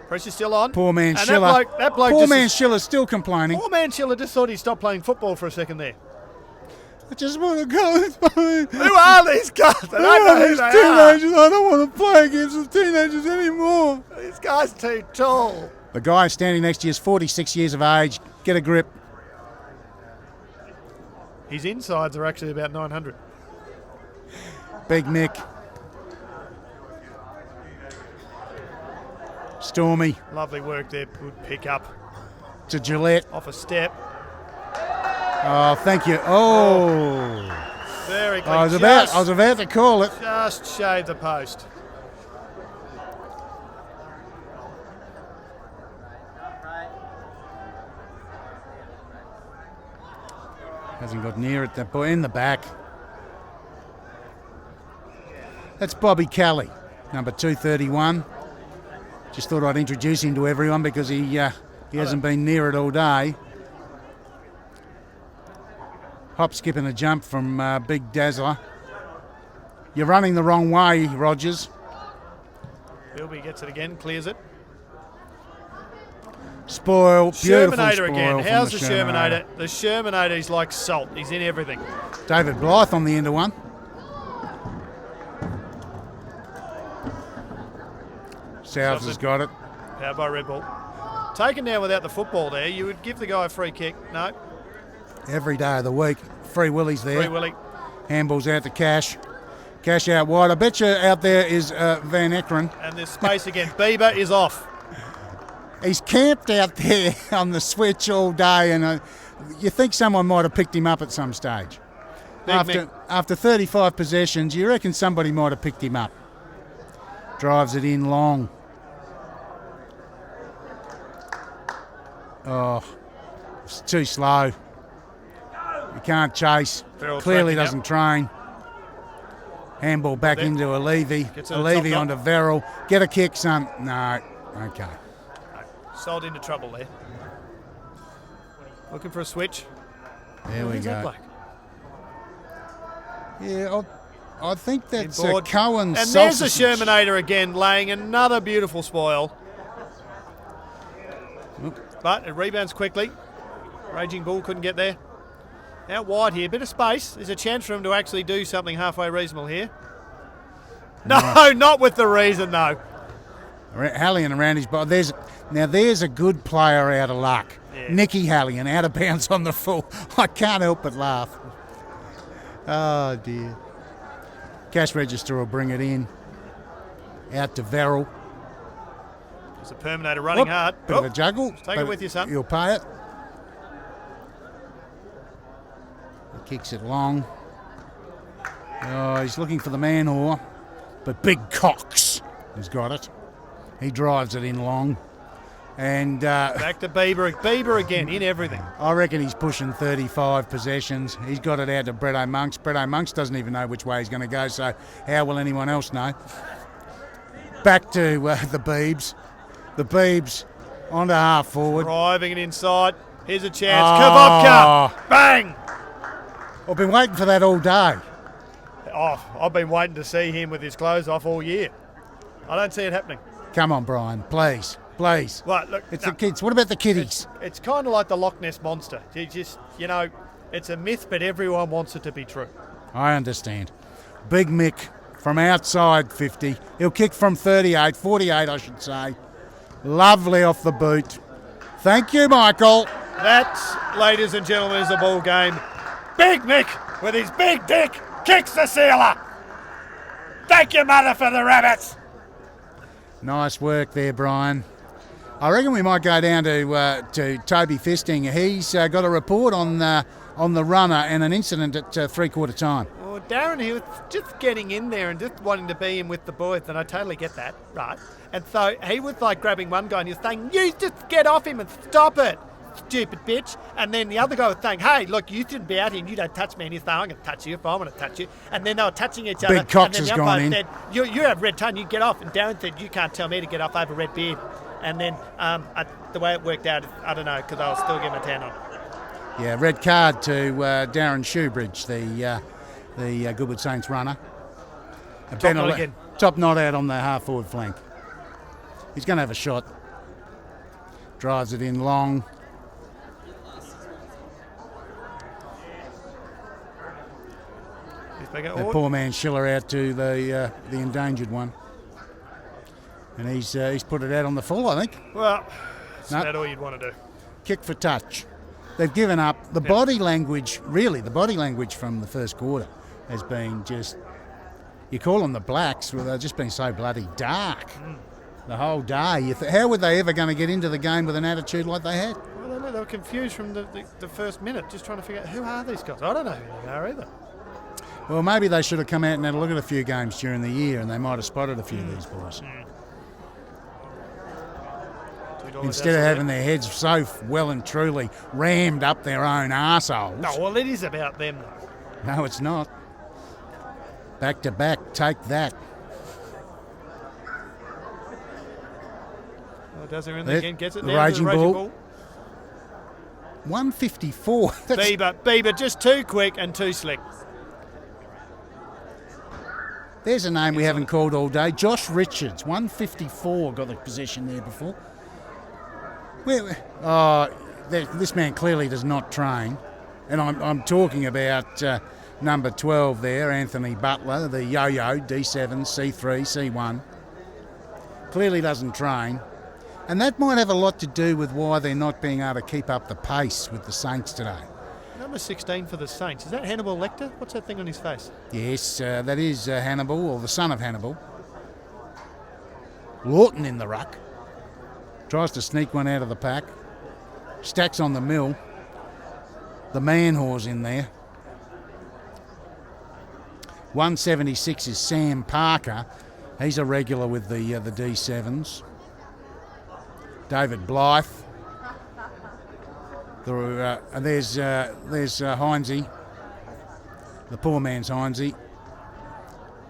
Pressure's still on. Poor man And Schiller. That bloke Poor just man Schiller's still complaining. Poor man Schiller just thought he stopped playing football for a second there. I just want to go. Who are these guys? I don't know who These they are. teenagers. I don't want to play against the teenagers anymore. This guy's too tall. The guy standing next to you is 46 years of age. Get a grip. His insides are actually about 900. Big Mick. Stormy Lovely work there. Good pick up. to Gillette. Off a step. Oh, thank you. Oh, Very clean. I was about to call it. Just shave the post. Hasn't got near it. That boy in the back. That's Bobby Kelly, number 231. Just thought I'd introduce him to everyone because he hasn't been near it all day. Hop, skip and a jump from Big Dazzler. You're running the wrong way, Rogers. Bilby gets it again, clears it. Spoil, beautiful Shermanator spoil again. from How's the the Shermanator? The Shermanator is like salt. He's in everything. David Blythe on the end of one. Souths has got it. Powered by Red Bull. Taken down without the football there. You would give the guy a free kick. No. Every day of the week. Free Willies there. Free Willy. Handballs out to Cash. Cash out wide. I bet you out there is Van Ekeren. And there's space again. Bieber is off. He's camped out there on the switch all day, and you think someone might have picked him up at some stage. Mick. After 35 possessions, you reckon somebody might have picked him up. Drives it in long. Oh, it's too slow. He can't chase. Farrell Clearly tracking doesn't train. Handball back There. into Levy. Gets to the Levy top onto Verrill. Get a kick, son. No. Okay. Sold into trouble there. Looking for a switch. There we Who's that go. bloke? Yeah, I think that's Inboard. Cohen. And there's the Sausage. Shermanator again, laying another beautiful spoil. But it rebounds quickly. Raging Bull couldn't get there. Out wide here, bit of space. There's a chance for him to actually do something halfway reasonable here. No, not with the reason though. Hallion around his body. There's a good player out of luck. Yeah. Nicky Hallion out of bounds on the full. I can't help but laugh. Oh dear. Cash register will bring it in. Out to Verrill. There's a Perminator running hard. Bit of a juggle. take it but with you, son. You'll pay it. He kicks it long. Oh, he's looking for the man whore. But Big Cox has got it. He drives it in long. And Back to Bieber. Bieber again in everything. I reckon he's pushing 35 possessions. He's got it out to Bretto Monks. Bretto Monks doesn't even know which way he's going to go, so how will anyone else know? Back to the Beebs. The Beebs onto half forward. Driving it inside. Here's a chance. Oh. Kavopka. Bang! I've been waiting for that all day. Oh, I've been waiting to see him with his clothes off all year. I don't see it happening. Come on, Brian, please. Please. Well, look, It's no. the kids. What about the kiddies? It's kind of like the Loch Ness Monster. You just, it's a myth, but everyone wants it to be true. I understand. Big Mick from outside 50. He'll kick from 38, 48 I should say. Lovely off the boot. Thank you, Michael. That, ladies and gentlemen, is the ball game. Big Mick, with his big dick, kicks the sealer. Thank you, mother, for the rabbits. Nice work there, Brian. I reckon we might go down to Toby Fisting. He's got a report on the runner and an incident at three-quarter time. Well, Darren, he was just getting in there and just wanting to be in with the boys, and I totally get that, right? And so he was like grabbing one guy and he was saying, "You just get off him and stop it, stupid bitch." And then the other guy was saying, "Hey, look, you shouldn't be out here and you don't touch me." And he's saying, "I'm going to touch you if I want to touch you." And then they were touching each other. Big Cox and then has the gone umpire in. said, you have red tongue, you get off. And Darren said, "You can't tell me to get off over red beard." And then the way it worked out, I don't know, because I was still getting a tan on. Yeah, red card to Darren Shoebridge, the Goodwood Saints runner. knot again. Top knot out on the half-forward flank. He's going to have a shot. Drives it in long. He's bigger. That poor man Schiller out to the endangered one. And he's put it out on the full, I think. Well, that's No. about all you'd want to do. Kick for touch. They've given up. The body language, really, the body language from the first quarter has been just, you call them the Blacks, well, they've just been so bloody dark the whole day. How were they ever going to get into the game with an attitude like they had? Well, they were confused from the first minute, just trying to figure out who are these guys. I don't know who they are either. Well, maybe they should have come out and had a look at a few games during the year and they might have spotted a few of these boys. Instead of having their heads so well and truly rammed up their own arseholes. No, well, it is about them, though. No, it's not. Back to back, take that. Oh, does there in there again? Gets it The now to Raging Bull. 154. That's- Bieber, just too quick and too slick. There's a name we haven't called all day. Josh Richards, 154, got the possession there before. This man clearly does not train. And I'm talking about number 12 there, Anthony Butler, the yo-yo, D7, C3, C1. Clearly doesn't train. And that might have a lot to do with why they're not being able to keep up the pace with the Saints today. Number 16 for the Saints. Is that Hannibal Lecter? What's that thing on his face? Yes, that is Hannibal, or the son of Hannibal. Lawton in the ruck. Tries to sneak one out of the pack. Stacks on the mill. The man whore's in there. 176 is Sam Parker. He's a regular with the D7s. David Blythe. And there's Heinze, the poor man's Heinze.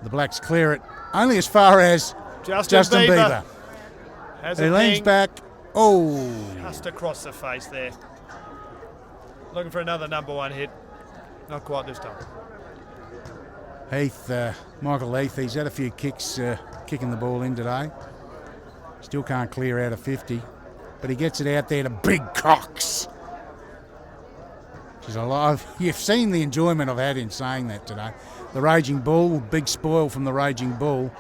The Blacks clear it only as far as Justin Bieber. Has He a leans ping. back. Oh, Just across the face there. Looking for another number one hit. Not quite this time. Heath, Michael Heath, he's had a few kicks kicking the ball in today. Still can't clear out of 50, but he gets it out there to Big Cox. Which is a lot. You've seen the enjoyment I've had in saying that today. The Raging Bull, big spoil from the Raging Bull.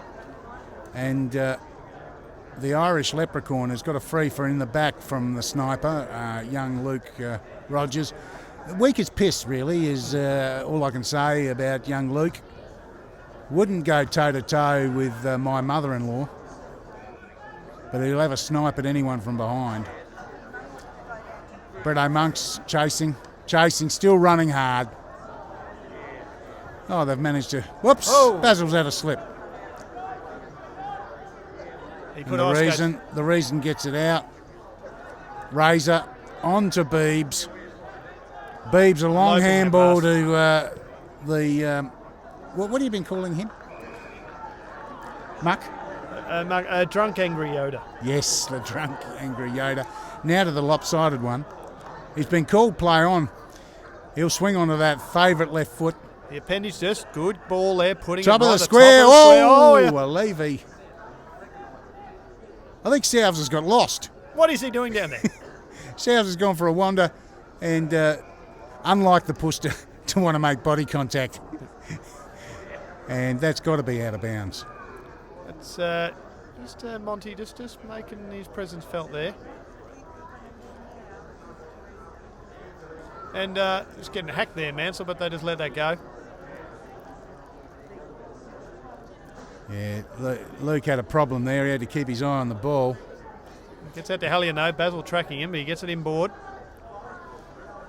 And the Irish Leprechaun has got a free for in the back from the sniper, young Luke Rogers. Weak as piss, really, is all I can say about young Luke. Wouldn't go toe-to-toe with my mother-in-law, but he'll have a snipe at anyone from behind. Brett O'Monk's chasing, still running hard. Oh, they've managed to... Whoops! Oh. Basil's had a slip. He And put the reason gets it out. Razor on to Beebs. Beebs a long Loping the handball pass. to the... what have you been calling him? Muck? Drunk Angry Yoda. Yes, the drunk, angry Yoda. Now to the lopsided one. He's been called play on. He'll swing onto that favourite left foot. The appendage just good ball there, putting Top it of right the at square. top of the square. Oh, Yeah. a Levy. I think Souths has got lost. What is he doing down there? Souths has gone for a wander, and unlike the push to want to make body contact, and that's got to be out of bounds. It's just Monty just making his presence felt there. And just getting hacked there, Mansell, but they just let that go. Yeah, Luke had a problem there. He had to keep his eye on the ball. Gets out to Halliano. Basil tracking him, but he gets it inboard.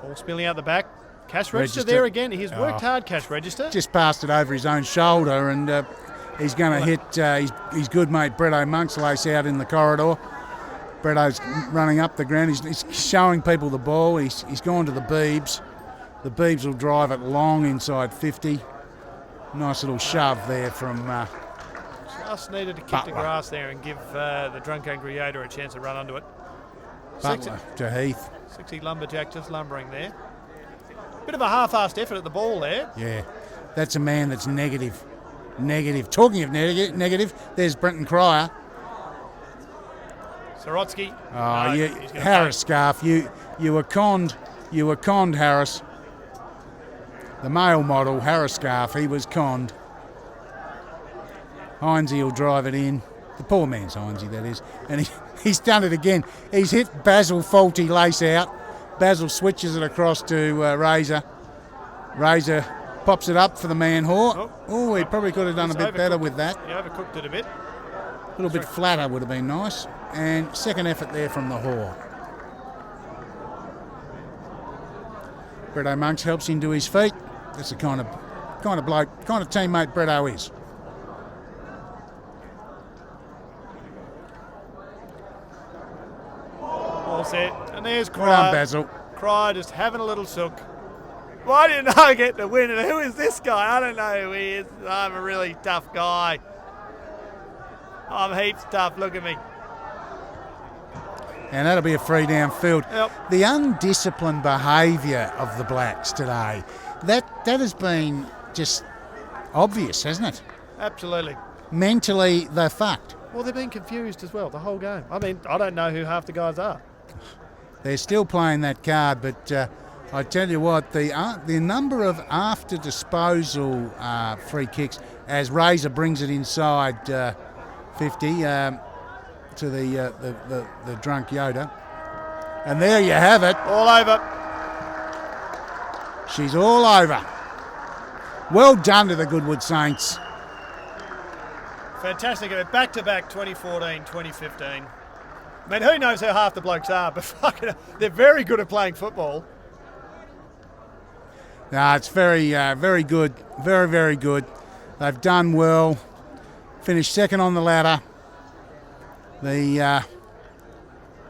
Ball spilling out the back. Cash register there again. He's worked hard, Cash register. Just passed it over his own shoulder, and he's going to hit his good mate Bretto Monkslace out in the corridor. Bretto's running up the ground. He's showing people the ball. He's gone to the Beebs. The Beebs will drive it long inside 50. Nice little shove there from... Just needed to kick Butler. the grass there and give the drunk Angry Yoda a chance to run onto it. Butler to Heath. 60 Lumberjack just lumbering there. Bit of a half-assed effort at the ball there. Yeah, that's a man that's negative. Negative. Talking of negative, there's Brenton Cryer. Sorotsky. Oh, he's gonna Harris Scarf, you were conned. You were conned, Harris. The male model, Harris Scarf, he was conned. Heinze will drive it in. The poor man's Heinze, that is. And he's done it again. He's hit Basil faulty lace out. Basil switches it across to Razor. Razor pops it up for the man Hoare. Oh, he probably could have done a bit better with that. He overcooked it a bit. A little bit flatter would have been nice. And second effort there from the Hoare. Bretto Monks helps him to his feet. That's the kind of bloke, kind of teammate Bretto is. All set. And there's Well done, Cryer. Basil. Cryer just having a little sook. Why didn't I get the win? And who is this guy? I don't know who he is. I'm a really tough guy. I'm heaps tough. Look at me. And that'll be a free downfield. Yep. The undisciplined behaviour of the Blacks today, that has been just obvious, hasn't it? Absolutely. Mentally, they're fucked. Well, they've been confused as well the whole game. I mean, I don't know who half the guys are. They're still playing that card, but I tell you what, the number of after disposal free kicks as Razor brings it inside 50 to the drunk Yoda, and there you have it. All over. She's all over. Well done to the Goodwood Saints. Fantastic. Back-to-back 2014, 2015. I mean, who knows how half the blokes are, but fucking, they're very good at playing football. No, it's very good. Very, very good. They've done well. Finished second on the ladder. The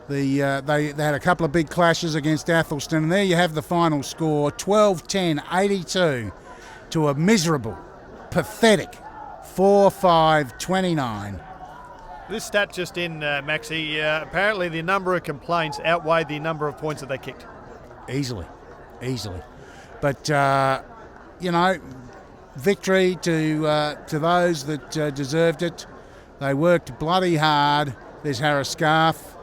They had a couple of big clashes against Athelston, and there you have the final score, 12-10, 82 to a miserable, pathetic 4-5-29. This stat just in, Maxie, apparently the number of complaints outweighed the number of points that they kicked. Easily. But, victory to those that deserved it. They worked bloody hard. There's Harris Scarf,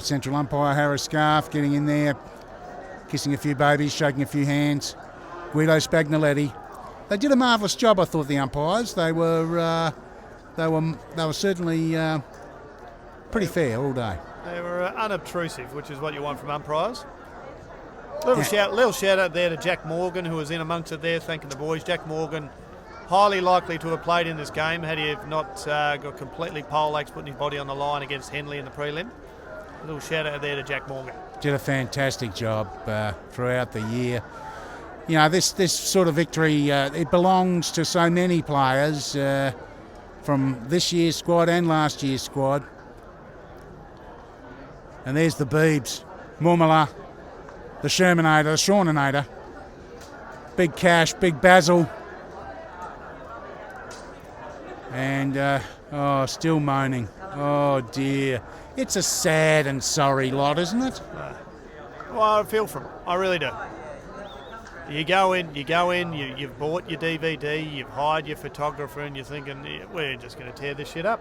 central umpire Harris Scarf, getting in there, kissing a few babies, shaking a few hands. Guido Spagnoletti. They did a marvellous job, I thought, the umpires. They were certainly pretty fair all day. They were unobtrusive, which is what you want from umpires. Little shout out there to Jack Morgan, who was in amongst it there, thanking the boys. Jack Morgan, highly likely to have played in this game had he not got completely poleaxed, putting his body on the line against Henley in the prelim. A little shout out there to Jack Morgan. Did a fantastic job throughout the year. You know, this sort of victory, it belongs to so many players from this year's squad and last year's squad. And there's the Beebs, Murmala, the Shermanator, the Shawnanator, Big Cash, Big Basil, and still moaning. Oh dear, it's a sad and sorry lot, isn't it? Well, I feel for them. I really do. You go in, you've bought your DVD, you've hired your photographer, and you're thinking, we're just going to tear this shit up.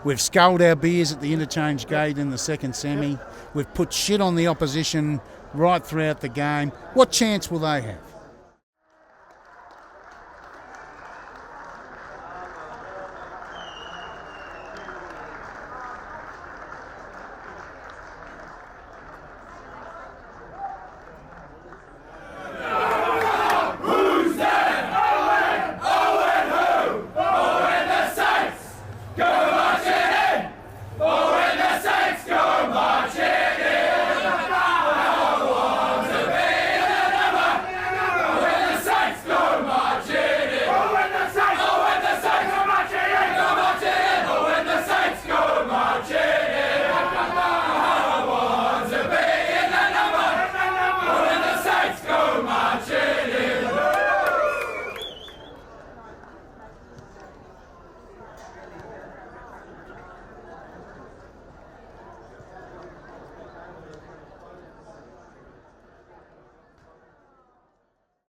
We've sculled our beers at the interchange gate in the second semi. We've put shit on the opposition right throughout the game. What chance will they have?